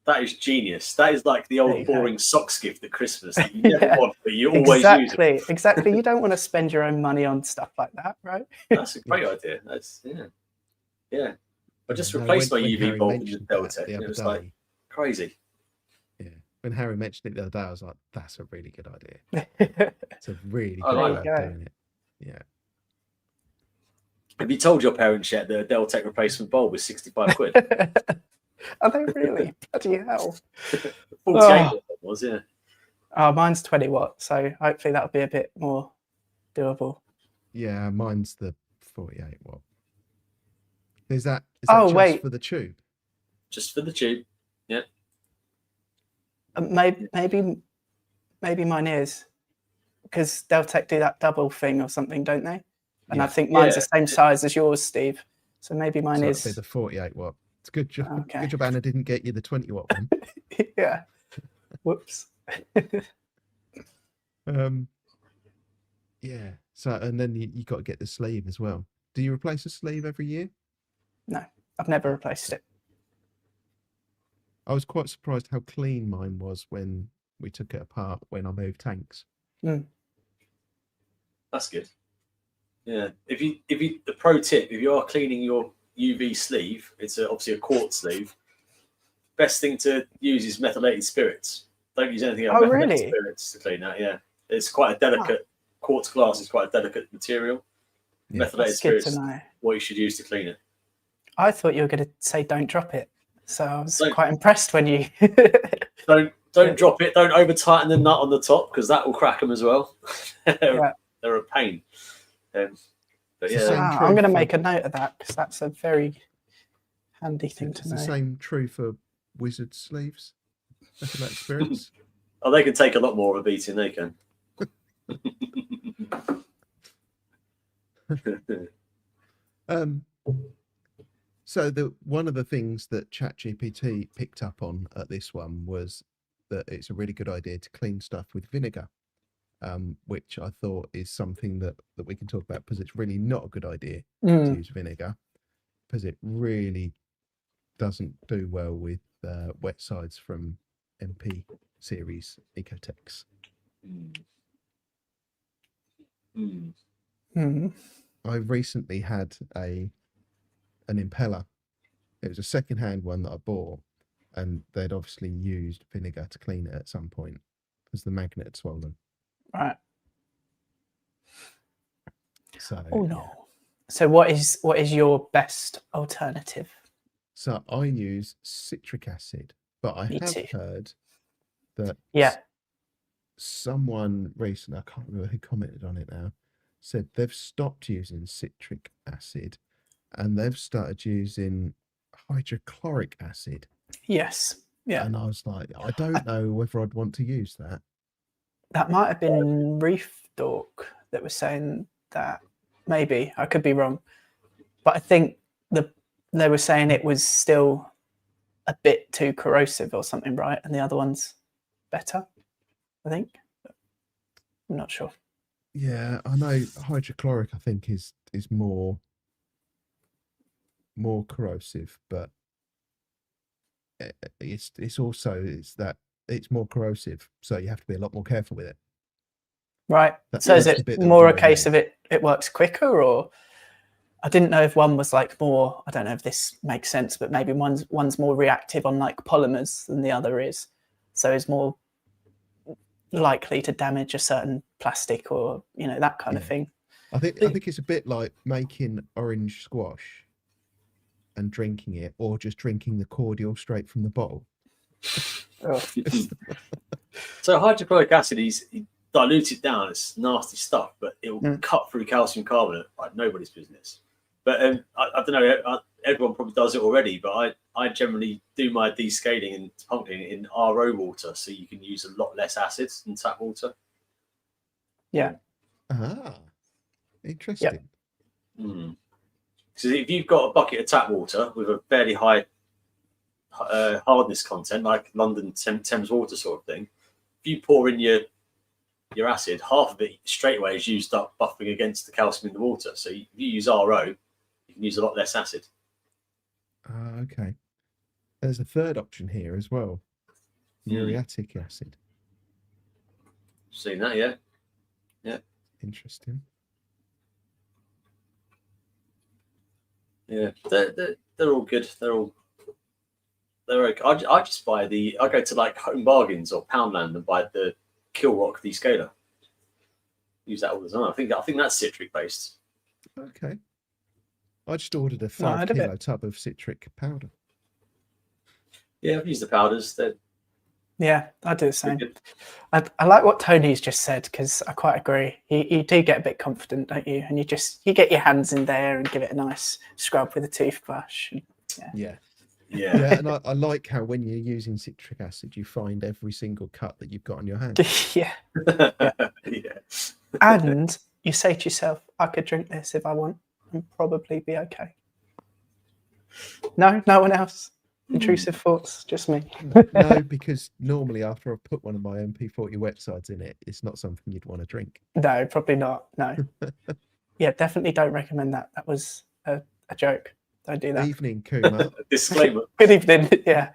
That is genius. That is like the old boring socks gift at Christmas that you never want, but you always use it. Exactly. You don't want to spend your own money on stuff like that, right? That's a great idea. Yeah. I just replaced my UV bulb with the Deltec. It was like crazy. Yeah. When Harry mentioned it the other day, I was like, that's a really good idea. It's a really good way of doing it. Yeah. Have you told your parents yet that a Deltec replacement bulb was 65 quid? Are they really? Bloody hell. 48 was, yeah. Oh, mine's 20 watt, so hopefully that'll be a bit more doable. Yeah, mine's the 48 watt. Is that just for the tube? Just for the tube, yeah. Maybe mine is, because Deltec do that double thing or something, don't they? And I think mine's the same size as yours, Steve. So maybe mine is the 48 watt. It's a good job. Okay. Good job Anna didn't get you the 20 watt one. Yeah. Whoops. Yeah. So, and then you got to get the sleeve as well. Do you replace a sleeve every year? No, I've never replaced it. I was quite surprised how clean mine was when we took it apart when I moved tanks. That's good. Yeah. If you the pro tip, if you are cleaning your UV sleeve, it's obviously a quartz sleeve. Best thing to use is methylated spirits. Don't use anything else. Methylated spirits to clean that. Yeah, it's quite a delicate quartz glass. Is quite a delicate material. Yeah. Methylated spirits is what you should use to clean it. I thought you were going to say don't drop it, so I was quite impressed when you don't drop it. Don't over tighten the nut on the top because that will crack them as well. Yeah. they're a pain. But It's the yeah, same I'm true going to for- make a note of that because that's a very handy thing It's to the know. same true for wizard sleeves. Back in that experience. oh, they can take a lot more of a beating. They can. So one of the things that ChatGPT picked up on at this one was that it's a really good idea to clean stuff with vinegar, which I thought is something that we can talk about because it's really not a good idea to Mm. use vinegar because it really doesn't do well with wet sides from MP series Ecotechs. Mm. I recently had an impeller. It was a second-hand one that I bought, and they'd obviously used vinegar to clean it at some point because the magnet had swollen. Right. So Oh no. yeah. So what is your best alternative? So I use citric acid, but I Me have too. heard that Yeah. someone recently, I can't remember who commented on it now, said they've stopped using citric acid and they've started using hydrochloric acid. Yes. Yeah. And I was like, I don't know whether I'd want to use that. That might have been Reef Dork that was saying that. Maybe I could be wrong, but I think they were saying it was still a bit too corrosive or something, right? And the other one's better, I think. I'm not sure. Yeah, I know hydrochloric, I think, is more corrosive, but it's also that it's more corrosive, so you have to be a lot more careful with it. Right. That- So is that's the it bit that more a was annoying case me. of it works quicker, or I didn't know if one was like more, I don't know if this makes sense, but maybe one's more reactive on like polymers than the other is. So is more likely to damage a certain plastic or, you know, that kind of Yeah. thing. I think it's a bit like making orange squash and drinking it, or just drinking the cordial straight from the bottle. Oh, so hydrochloric acid is diluted down. It's nasty stuff, but it will cut through calcium carbonate like nobody's business. But I don't know. Everyone probably does it already, but I generally do my descaling and pumping in RO water, so you can use a lot less acids than tap water. yeah. Ah, interesting. So if you've got a bucket of tap water with a fairly high hardness content, like London Thames water sort of thing, if you pour in your acid, half of it straight away is used up buffering against the calcium in the water. So if you use RO, you can use a lot less acid. Okay. There's a third option here as well. Muriatic acid. Seen that, yeah? Yeah. Interesting. Yeah, they're all good. They're okay. I just buy I go to like Home Bargains or Poundland and buy the Kilrock descaler. Use that all the time. I think that's citric based. Okay. I just ordered a No, I 5 had a kilo tub of citric powder. Yeah, I've used the powders. They're Yeah, I do the same. good. I like what Tony's just said because I quite agree. You do get a bit confident, don't you? And you get your hands in there and give it a nice scrub with a toothbrush. And, Yeah. Yeah. Yeah, and I like how when you're using citric acid, you find every single cut that you've got on your hand. yeah. Yeah. And you say to yourself, I could drink this if I want and probably be okay. No one else. Intrusive thoughts, just me. No, because normally after I've put one of my MP40 wet sides in it, it's not something you'd want to drink. No, probably not. No. Yeah, definitely don't recommend that. That was a joke. Don't do that. Evening, Kuma. Disclaimer. Good evening. Yeah.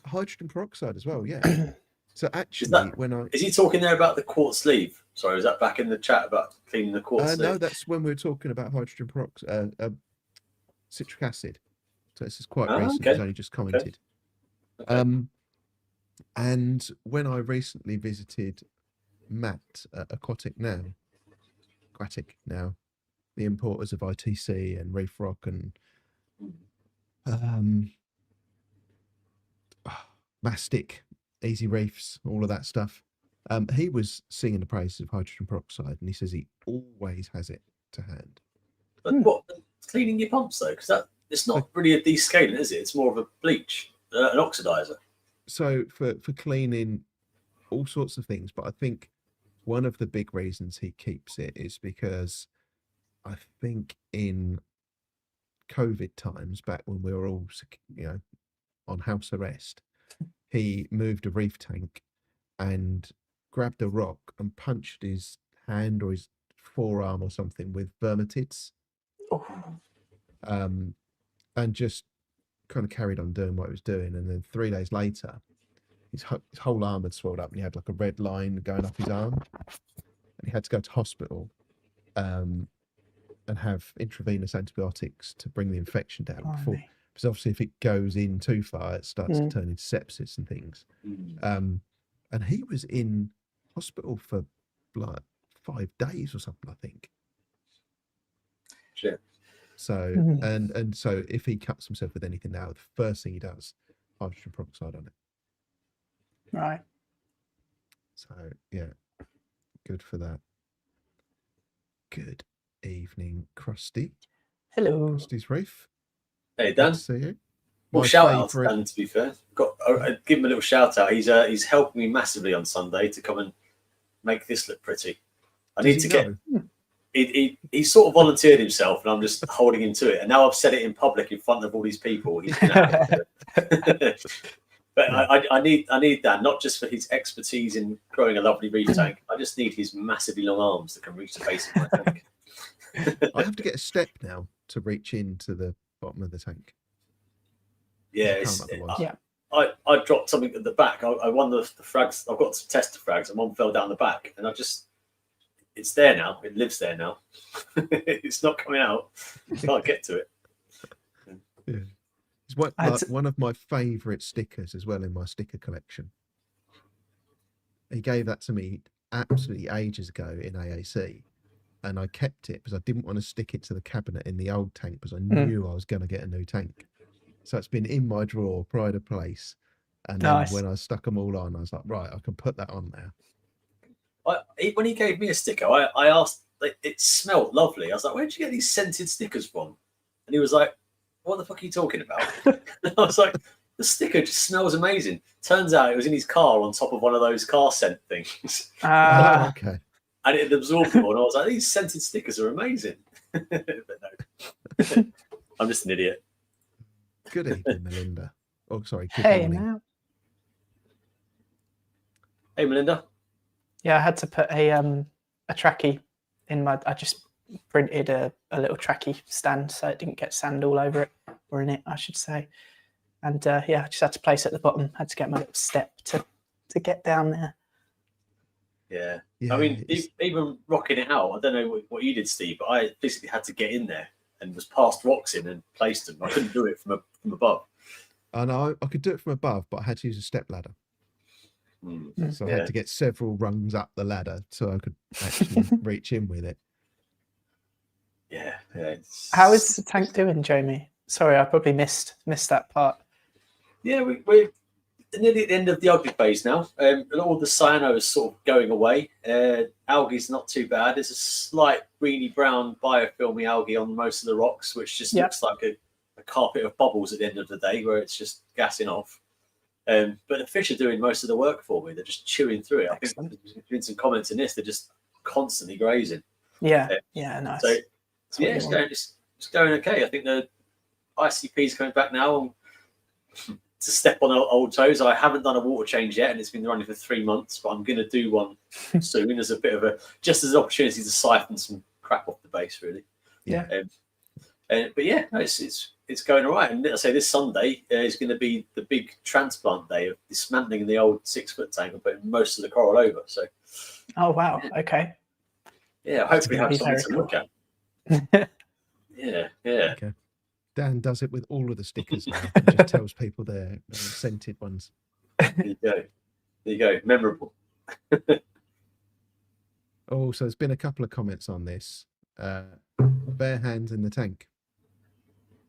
Hydrogen peroxide as well, yeah. So actually, Is he talking there about the quartz sleeve? Sorry, was that back in the chat about cleaning the quartz sleeve? no, that's when we were talking about hydrogen peroxide, citric acid. So this is quite recent. Okay. He's only just commented. Okay. And when I recently visited Matt at Aquatic Now, the importers of ITC and Reef Rock and Mastic, Easy Reefs, all of that stuff. He was singing the praises of hydrogen peroxide, and he says he always has it to hand. But what, cleaning your pumps though? Because it's not really a descalant, is it? It's more of a bleach, an oxidizer. So for cleaning all sorts of things, but I think one of the big reasons he keeps it is because I think in COVID times, back when we were all, on house arrest, he moved a reef tank and grabbed a rock and punched his hand or his forearm or something with vermitids, Oh, and just kind of carried on doing what he was doing. And then 3 days later, his whole arm had swelled up, and he had like a red line going up his arm, and he had to go to hospital and have intravenous antibiotics to bring the infection down before. blimey. Because obviously, if it goes in too far, it starts to turn into sepsis and things. And he was in hospital for like 5 days or something, I think. Shit. So and so if he cuts himself with anything now, the first thing he does, hydrogen peroxide on it. Right. So yeah, good for that. Good evening, Krusty. Hello. Krusty's Reef. Hey, Good Dan. to see you. Well, My shout out to favourite- Dan, to be fair. I'd give him a little shout out. He's helped me massively on Sunday to come and make this look pretty. I need Does to he get. know? He sort of volunteered himself, and I'm just holding him to it. And now I've said it in public in front of all these people. He's gonna have to do it. But I need that, not just for his expertise in growing a lovely reef tank. I just need his massively long arms that can reach the base of my tank. I have to get a step now to reach into the bottom of the tank. Yeah, I can't otherwise. Yeah. I dropped something at the back. I won the frags. I've got some tester frags, and one fell down the back, and it's there now. It lives there now. It's not coming out. Can't get to it. Yeah. It's I had to- one of my favourite stickers as well in my sticker collection. He gave that to me absolutely ages ago in AAC, and I kept it because I didn't want to stick it to the cabinet in the old tank because I knew I was going to get a new tank. So it's been in my drawer, pride of place. And then Nice. when I stuck them all on, I was like, right, I can put that on now. When he gave me a sticker, I asked, like, it smelled lovely. I was like, where'd you get these scented stickers from? And he was like, what the fuck are you talking about? And I was like, the sticker just smells amazing. Turns out it was in his car on top of one of those car scent things. Oh, okay. And it had absorbed them all. And I was like, these scented stickers are amazing. But no. I'm just an idiot. Good evening, Melinda. Oh, sorry. Good Hey morning. now. Hey, Melinda. Yeah, I had to put a trackie in my. I just printed a little trackie stand so it didn't get sand all over it, or in it, I should say. And yeah, I just had to place it at the bottom. Had to get my little step to get down there. Yeah. Yeah, I mean, it's- even rocking it out, I don't know what you did, Steve, but I basically had to get in there and was past rocks in and placed them. I couldn't do it from above. I know I could do it from above, but I had to use a step ladder. So I Yeah. had to get several rungs up the ladder so I could actually reach in with it. Yeah. How is the tank doing, Jamie? Sorry, I probably missed that part. Yeah, we're nearly at the end of the ugly phase now. All the cyano is sort of going away. Algae's not too bad. There's a slight greeny brown biofilmy algae on most of the rocks, which just looks like a carpet of bubbles at the end of the day, where it's just gassing off. But the fish are doing most of the work for me. They're just chewing through it. Excellent. I think there's been some comments in this. They're just constantly grazing. Yeah, nice. So That's what yeah, you want. it's going okay. I think the ICP's coming back now to step on old toes. I haven't done a water change yet, and it's been running for 3 months, but I'm going to do one soon as a bit of just as an opportunity to siphon some crap off the base, really. Yeah. But yeah, no, it's going all right. And I say this Sunday is going to be the big transplant day of dismantling the old 6-foot tank and putting most of the coral over. So Oh wow. Okay. yeah, hopefully have Very something to look at. Yeah. Okay. Dan does it with all of the stickers now. He just tells people they're scented ones. There you go. Memorable. Oh, so there's been a couple of comments on this. Bare hands in the tank.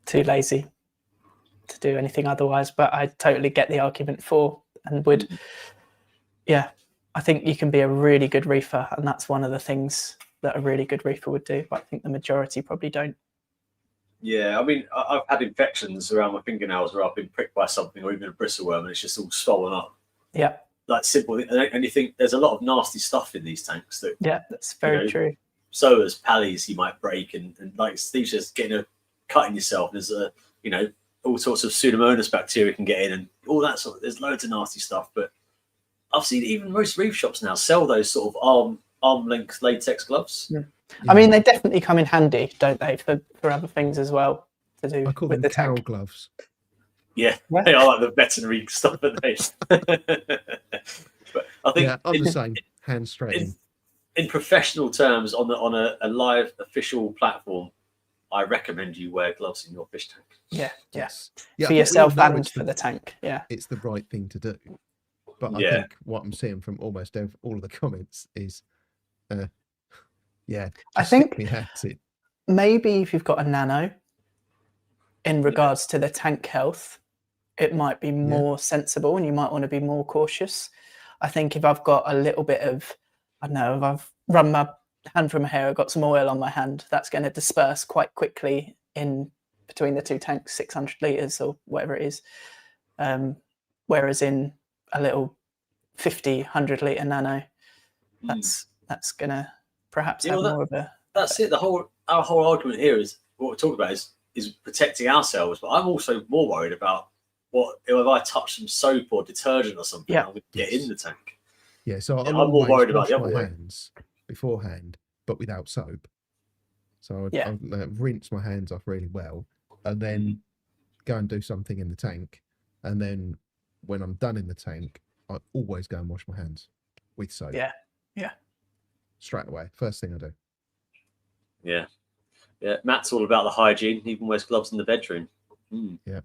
Too lazy to do anything otherwise, but I totally get the argument for, and would, yeah, I think you can be a really good reefer, and that's one of the things that a really good reefer would do. But I think the majority probably don't. Yeah, I mean, I've had infections around my fingernails where I've been pricked by something or even a bristleworm, and it's just all swollen up. Yeah. Like simple, and you think there's a lot of nasty stuff in these tanks that. Yeah, that's very true. So as pallies you might break, and like Steve's just getting a cut in yourself. There's all sorts of Pseudomonas bacteria can get in, and all that sort of. There's loads of nasty stuff, but I've seen even most reef shops now sell those sort of arm length latex gloves. Yeah. I mean, they definitely come in handy, don't they, for other things as well to do. I call with them the cow tank. gloves. Yeah, they are like the veterinary stuff, aren't they? But I think I'm the same. Hands straight in. In professional terms, on a live official platform, I recommend you wear gloves in your fish tank. Yeah. Yeah, For yourself and for the tank. Yeah. It's the right thing to do. But I think what I'm seeing from almost all of the comments is, I think that's it. Maybe if you've got a nano, in regards to the tank health, it might be more sensible, and you might want to be more cautious. I think if I've got a little bit of, I don't know, if I've run my hand through my hair, I've got some oil on my hand, that's going to disperse quite quickly in between the two tanks, 600 litres or whatever it is. Whereas in a little 50, 100 litre nano, that's going to perhaps have more of a... That's it. Our whole argument here is, what we're talking about is protecting ourselves, but I'm also more worried about if I touch some soap or detergent or something, I'm going to get in the tank. Yeah, so I'm more worried about the other my way. hands beforehand, but without soap. So I'll rinse my hands off really well, and then go and do something in the tank. And then when I'm done in the tank, I always go and wash my hands with soap. Yeah. Straight away, first thing I do. Yeah. Matt's all about the hygiene. He even wears gloves in the bedroom. Yeah.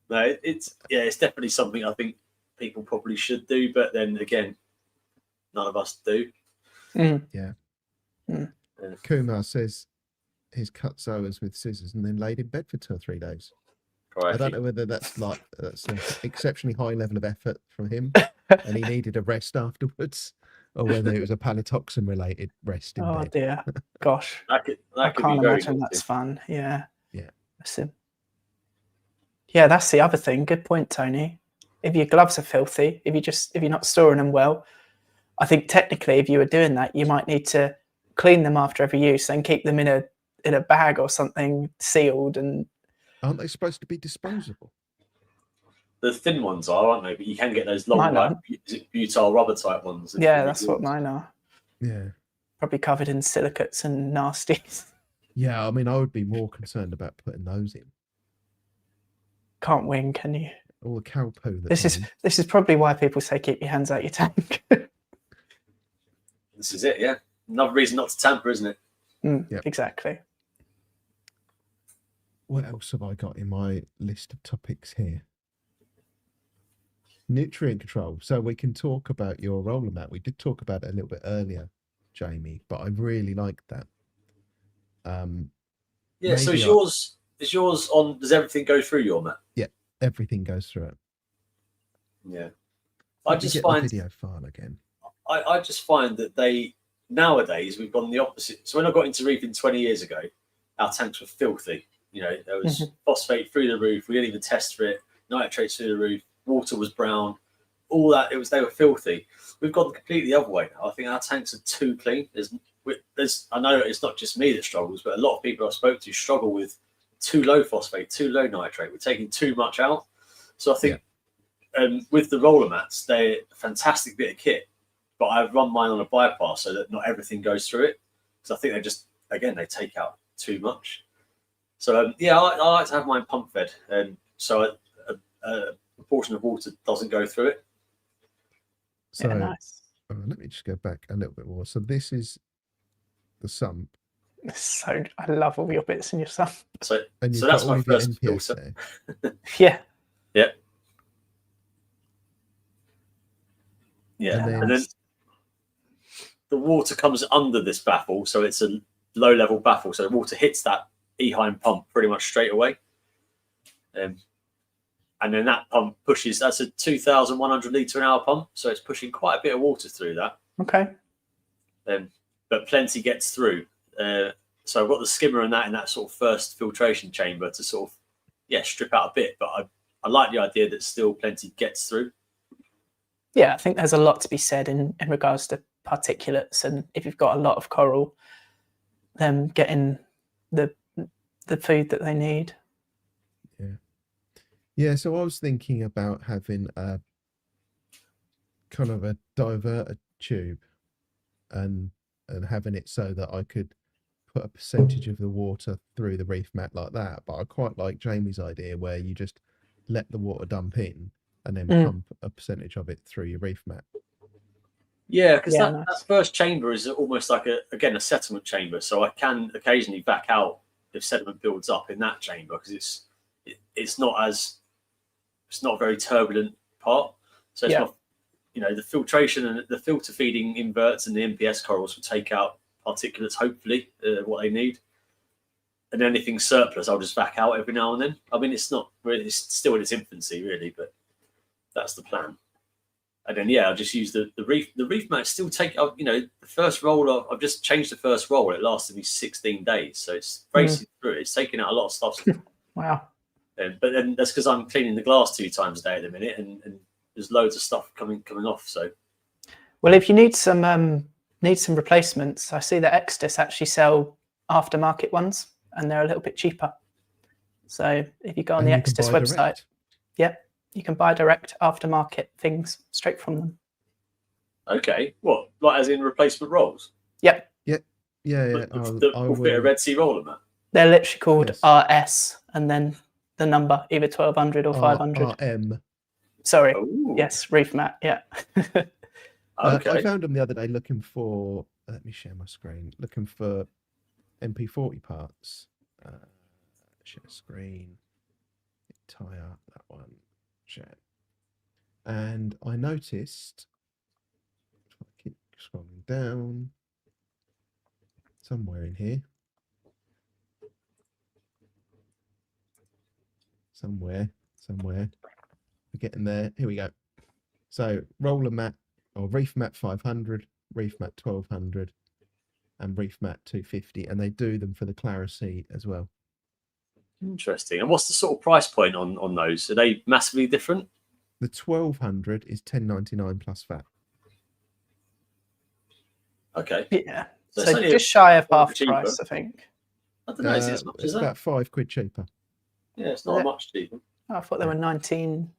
No, it's definitely something I think people probably should do, but then again, none of us do. Yeah. Kumar says he's cut sowers with scissors and then laid in bed for 2 or 3 days. I don't know whether that's an exceptionally high level of effort from him and he needed a rest afterwards, or whether it was a palytoxin related rest in bed. Oh dear, gosh, I can't imagine that's fun. Yeah. Yeah. Yeah, that's the other thing. Good point, Tony. If your gloves are filthy, if you're not storing them well, I think technically, if you were doing that, you might need to clean them after every use and keep them in a bag or something sealed. And aren't they supposed to be disposable? The thin ones are, aren't they? But you can get those long, butyl rubber type ones. Yeah, that's what mine are. Yeah. Probably covered in silicates and nasties. Yeah, I mean, I would be more concerned about putting those in. Can't win, can you? All the cow poo. This is probably why people say keep your hands out your tank. This is it, yeah. Another reason not to tamper, isn't it? Exactly. What else have I got in my list of topics here? Nutrient control. So we can talk about your roller mat. We did talk about it a little bit earlier, Jamie, but I really liked that. So is yours on? Does everything go through your mat? Yeah, everything goes through it. Yeah, I just find the video file again. I just find that nowadays we've gone the opposite. So when I got into reefing 20 years ago, our tanks were filthy. You know, there was phosphate through the roof. We didn't even test for it. Nitrates through the roof. Water was brown. All that they were filthy. We've gone completely the other way now. I think our tanks are too clean. I know it's not just me that struggles, but a lot of people I spoke to struggle with too low phosphate, too low nitrate. We're taking too much out. So I think with the roller mats, they're a fantastic bit of kit, but I've run mine on a bypass so that not everything goes through it. So I think they take out too much. So I like to have mine pump fed, and so a proportion of water doesn't go through it. So nice. Let me just go back a little bit more. So this is the sump. So I love all your bits in your sump. So that's my first filter. Yeah. And then the water comes under this baffle, so it's a low level baffle. So the water hits that Eheim pump pretty much straight away. and then that pump pushes. That's a 2,100 litre an hour pump, so it's pushing quite a bit of water through that. Okay. But plenty gets through. So I've got the skimmer and that in that sort of first filtration chamber to sort of strip out a bit. But I like the idea that still plenty gets through. Yeah, I think there's a lot to be said in regards to particulates, and if you've got a lot of coral, them getting the food that they need. Yeah, so I was thinking about having a kind of a diverter tube and having it so that I could put a percentage of the water through the reef mat like that. But I quite like Jamie's idea where you just let the water dump in and then pump a percentage of it through your reef mat. Yeah, because Yeah, that nice. first chamber is almost like a settlement chamber. So I can occasionally back out if sediment builds up in that chamber because it's not a very turbulent part. So it's not, the filtration and the filter feeding inverts and the MPS corals will take out particulates, hopefully, what they need. And anything surplus, I'll just back out every now and then. I mean, it's not really, it's still in its infancy, really, but that's the plan. And then, I'll just use the reef mat. Still take, the first roll. I've just changed the first roll. It lasted me 16 days, so it's racing through. It's taking out a lot of stuff. Wow. But then that's because I'm cleaning the glass 2 times a day at the minute, and there's loads of stuff coming off. So, well, if you need some replacements, I see that Exodus actually sell aftermarket ones, and they're a little bit cheaper. So if you go on the Exodus website, you can buy direct aftermarket things straight from them. Okay, what, like as in replacement rolls? Yep. Yeah. Will fit a Red Sea roller mat. They're literally called RS, and then the number, either 1200 or 500. RM. Sorry. Ooh. Yes, reef mat. Yeah. Okay. I found them the other day looking for. Let me share my screen. Looking for MP40 parts. Share screen. Tie up that one. Share. And I noticed. If I keep scrolling down. Somewhere in here. Somewhere. We're getting there. Here we go. So roller mat or reef mat 500, reef mat 1200, and reef mat 250, and they do them for the Clarice as well. Interesting. And what's the sort of price point on those? Are they massively different? The 1200 is $10.99 plus VAT. Okay. Yeah. So So it's just shy of half cheaper. price, I think. I don't know. Is it as much It's as that? about £5 cheaper. Yeah, it's not much cheaper. Oh, I thought they were 19.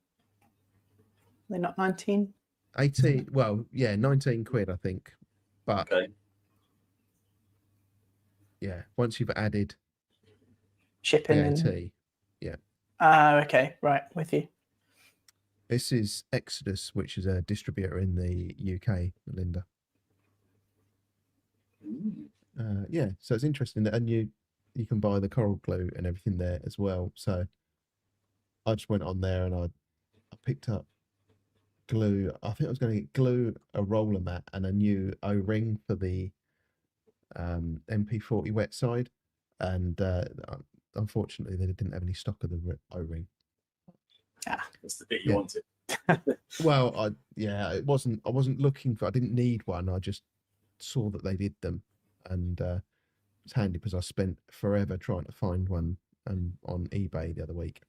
They're not 19? 18. Well, yeah, 19 quid, I think. But Okay. yeah, once you've added Shipping. VAT, Okay. Right. With you. this is Exodus, which is a distributor in the UK, Linda. Yeah, so it's interesting, and you can buy the coral glue and everything there as well. So I just went on there and I picked up glue. I think I was going to get glue, a roller mat, and a new O-ring for the MP40 wet side, and unfortunately they didn't have any stock of the O-ring. That's the bit you wanted. Well, it wasn't. I wasn't looking for. I didn't need one. I just saw that they did them, and it's handy because I spent forever trying to find one on eBay the other week,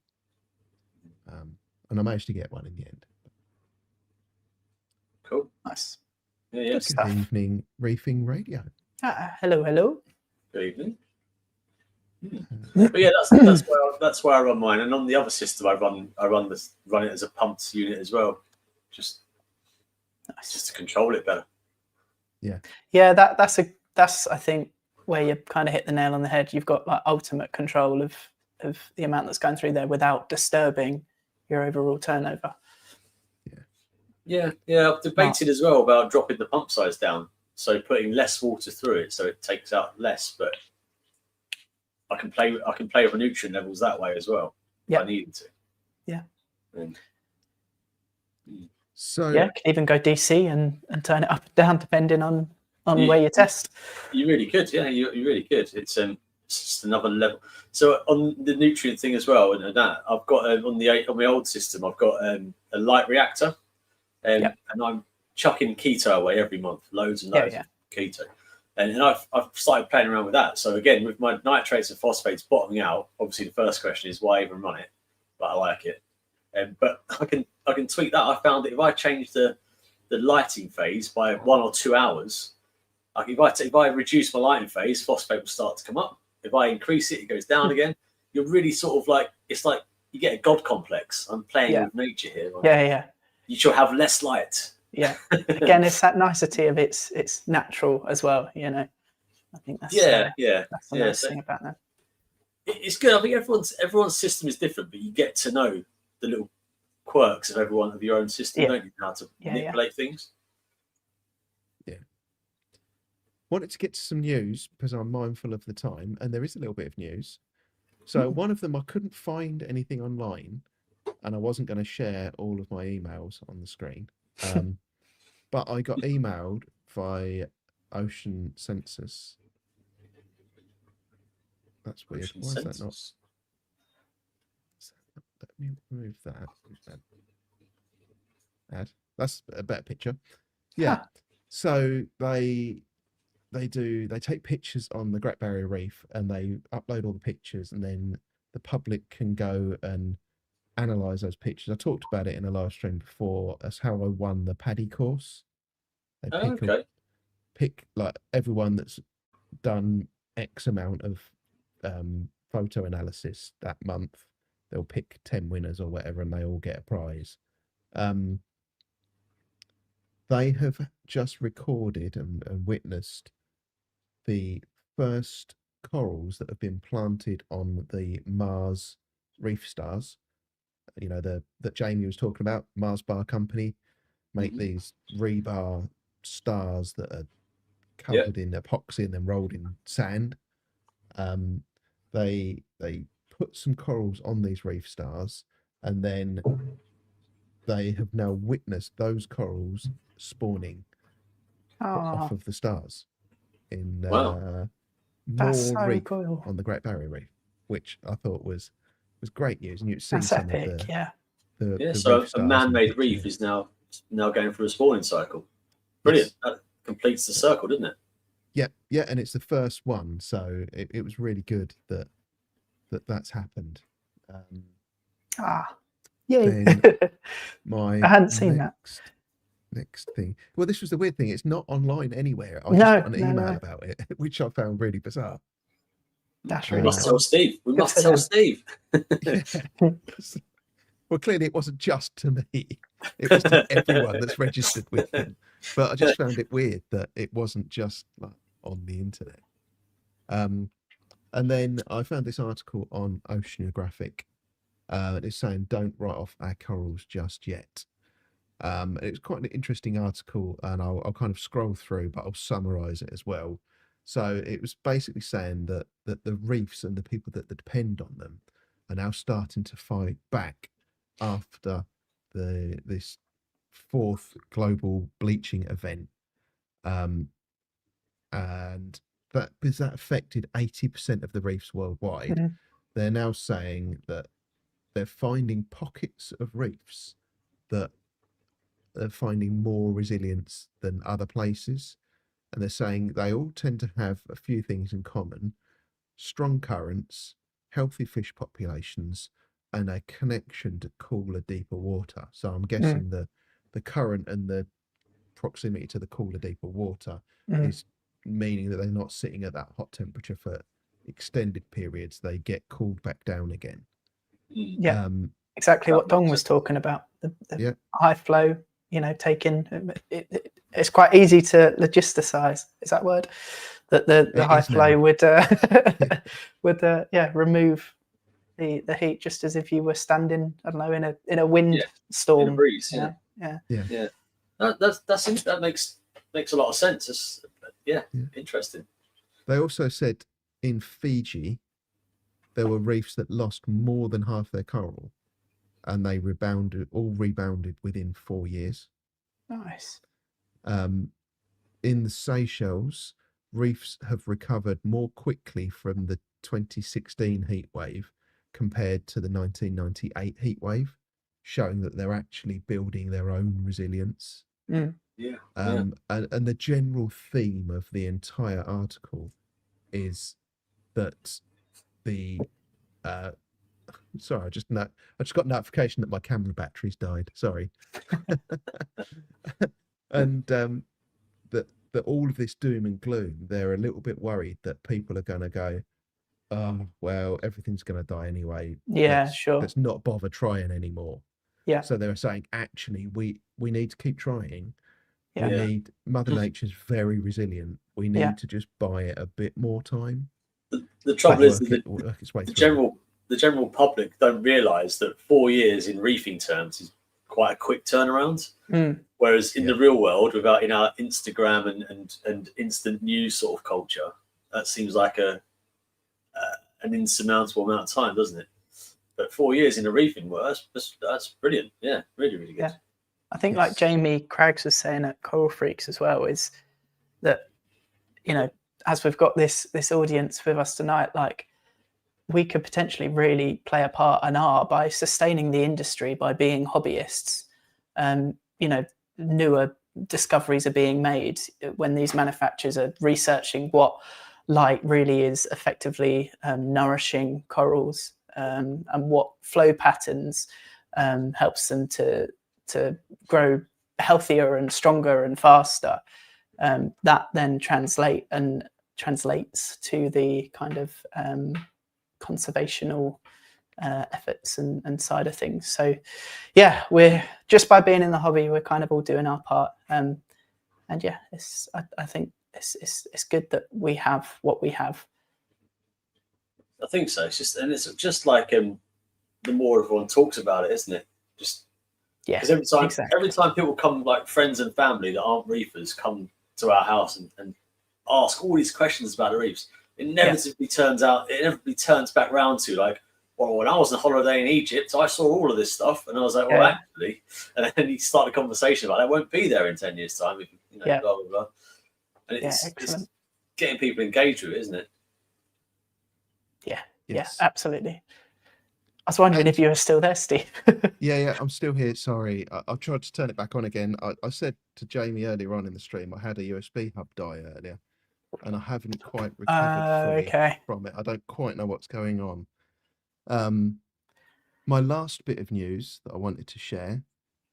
and I managed to get one in the end. Cool. Nice. Yeah. Good stuff. Good evening, Reefing Radio. Hello. Good evening. But yeah, that's where I run mine, and on the other system, I run it as a pumped unit as well, just to control it better. Yeah, that's I think where you kind of hit the nail on the head. You've got like ultimate control of the amount that's going through there without disturbing your overall turnover. Yeah. I've debated as well about dropping the pump size down, so putting less water through it, so it takes out less, but I can play with nutrient levels that way as well. If I needed to. Yeah. So you can even go DC and turn it up and down depending on where you test. You really could, yeah. You really could. It's It's just another level. So on the nutrient thing as well, and that I've got on my old system, I've got a light reactor, and I'm chucking keto away every month, loads and loads of keto. And I've started playing around with that. So again, with my nitrates and phosphates bottoming out, obviously the first question is why even run it? But I like it. But I can tweak that. I found that if I change the lighting phase by 1 or 2 hours, like if I reduce my lighting phase, phosphate will start to come up. If I increase it, it goes down again. You're really sort of like, it's like you get a God complex. I'm playing with nature here. Like, you should have less light. Yeah. Again, it's that nicety of it's natural as well, you know. I think that's that's the nice thing about that. It's good. I think everyone's system is different, but you get to know the little quirks of everyone of your own system, don't you? How to manipulate things. Yeah. Wanted to get to some news because I'm mindful of the time, and there is a little bit of news. So one of them, I couldn't find anything online, and I wasn't going to share all of my emails on the screen. But I got emailed by Ocean Census. That's weird. Why is that not? Let me remove that. Add. That's a better picture. Yeah. So they take pictures on the Great Barrier Reef and they upload all the pictures, and then the public can go and analyze those pictures. I talked about it in a live stream before. That's how I won the PADI course. They pick like everyone that's done X amount of photo analysis that month. They'll pick 10 winners or whatever, and they all get a prize. They have just recorded and witnessed the first corals that have been planted on the Mars reef stars. You know, that Jamie was talking about. Mars Bar Company make these rebar stars that are covered in epoxy and then rolled in sand. They put some corals on these reef stars, and then they have now witnessed those corals spawning off of the stars in more reef on the Great Barrier Reef, which I thought was great news. And you see some epic, of the so reef a man-made reef is now going through a spawning cycle. Brilliant. That completes the circle, didn't it? Yeah, and it's the first one, so it was really good that's happened. Yay! I hadn't seen that. Next thing. Well, this was the weird thing. It's not online anywhere. I just got an email about it, which I found really bizarre. That's We really must tell Steve. We must tell Steve. Well, clearly it wasn't just to me. It was to everyone that's registered with them. But I just found it weird that it wasn't just like on the internet. And then I found this article on Oceanographic. It's saying don't write off our corals just yet. It was quite an interesting article, and I'll kind of scroll through, but I'll summarize it as well. So it was basically saying that the reefs and the people that depend on them are now starting to fight back after this fourth global bleaching event, and that because that affected 80% of the reefs worldwide. They're now saying that they're finding pockets of reefs that are finding more resilience than other places, and they're saying they all tend to have a few things in common: strong currents, healthy fish populations, and a connection to cooler, deeper water. So I'm guessing the current and the proximity to the cooler, deeper water is meaning that they're not sitting at that hot temperature for extended periods. They get cooled back down again. Exactly what Dong was talking about. The high flow, you know, it's quite easy to logisticize. Is that word? That the high flow would remove the heat, just as if you were standing, I don't know, in a wind storm. In a breeze, yeah. That makes a lot of sense. It's, interesting. They also said in Fiji there were reefs that lost more than half their coral, and they rebounded within 4 years. Nice. In the Seychelles, reefs have recovered more quickly from the 2016 heat wave compared to the 1998 heat wave, showing that they're actually building their own resilience. Mm. Yeah. And the general theme of the entire article is that the sorry, I just got notification that my camera battery's died. Sorry. And that all of this doom and gloom, they're a little bit worried that people are going to go, oh well, everything's going to die anyway. Yeah, sure. Let's not bother trying anymore. Yeah. So they're saying, actually, we need to keep trying. Yeah. We need Mother Nature's very resilient. We need Yeah. to just buy it a bit more time. The trouble is Work its way through. the general public don't realise that 4 years in reefing terms is quite a quick turnaround. Mm. Whereas in the real world, without our Instagram and instant news sort of culture, that seems like an insurmountable amount of time, doesn't it? But 4 years in a reefing world, that's brilliant. Yeah, really, really good. Yeah. I think like Jamie Craggs was saying at Coral Freaks as well, is that, you know, as we've got this audience with us tonight, like we could potentially really play a part and are by sustaining the industry by being hobbyists. You know, newer discoveries are being made when these manufacturers are researching what light really is effectively nourishing corals, and what flow patterns helps them to grow healthier and stronger and faster. That then translates to the kind of conservational efforts and side of things. So yeah, we're just by being in the hobby, we're kind of all doing our part. And yeah, I think it's good that we have what we have. I think so. It's just like the more everyone talks about it, isn't it? Just yeah, because every time people come, like friends and family that aren't reefers, come to our house and ask all these questions about the reefs, it inevitably turns back round to like, well, when I was on holiday in Egypt, I saw all of this stuff, and I was like, well, actually, and then you start a conversation about it won't be there in 10 years' time, if, you know, blah blah blah. And it's getting people engaged with it, isn't it? Yeah, yes. Yeah, absolutely. I was wondering if you were still there, Steve. Yeah, I'm still here. Sorry, I tried to turn it back on again. I said to Jamie earlier on in the stream, I had a USB hub die earlier, and I haven't quite recovered fully from it. I don't quite know what's going on. My last bit of news that I wanted to share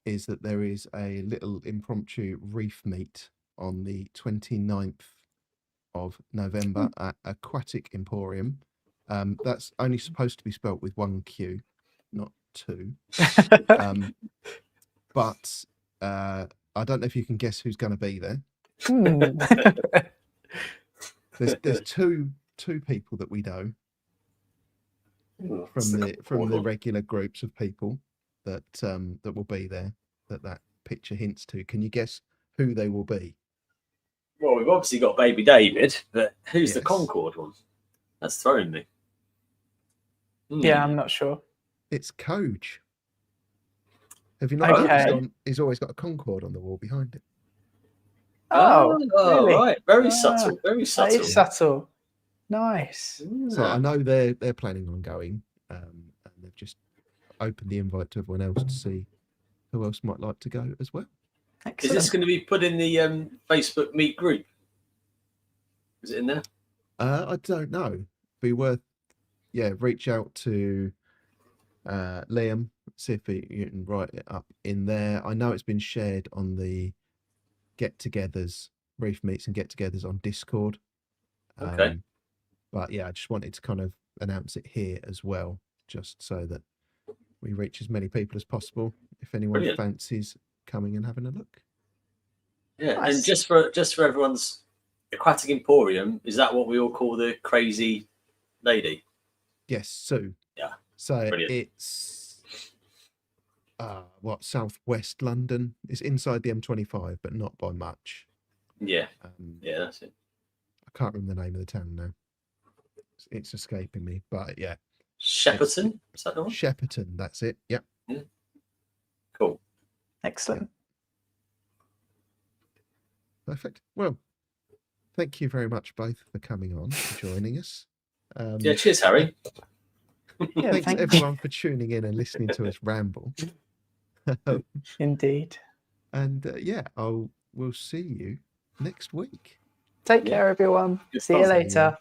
is that there is a little impromptu reef meet on the 29th of November at Aquatic Emporium. That's only supposed to be spelt with one Q, not two. But I don't know if you can guess who's going to be there. There's two people that we know from the regular groups of people that will be there that picture hints to. Can you guess who they will be? Well, we've obviously got Baby David, but who's the Concorde one? That's throwing me. Yeah, I'm not sure. It's Coach. Have you not noticed he's always got a Concorde on the wall behind him? Oh, really? Right. Very subtle. Very subtle. That is subtle. Nice. So I know they're planning on going, and they've just opened the invite to everyone else to see who else might like to go as well. Excellent. Is this going to be put in the Facebook meet group? Is it in there? I don't know. Be worth, reach out to Liam, see if you can write it up in there. I know it's been shared on the get-togethers, reef meets and get-togethers on Discord. Okay. But yeah, I just wanted to kind of announce it here as well, just so that we reach as many people as possible. If anyone fancies coming and having a look. Yeah, nice. And just for everyone's Aquatic Emporium, is that what we all call the crazy lady? Yes, Sue. Yeah. So it's southwest London. It's inside the M25, but not by much. Yeah. Yeah, that's it. I can't remember the name of the town now. It's escaping me, but yeah. Shepperton? Is that the one? Shepperton, that's it. Yep. Yeah. Cool. Excellent. Yeah. Perfect. Well, thank you very much both for coming on, for joining us. Yeah, cheers, Harry. Yeah, Thanks thank you. everyone for tuning in and listening to us ramble. Indeed. And yeah, we'll see you next week. Take Yeah. care, everyone. Good See you fun. later.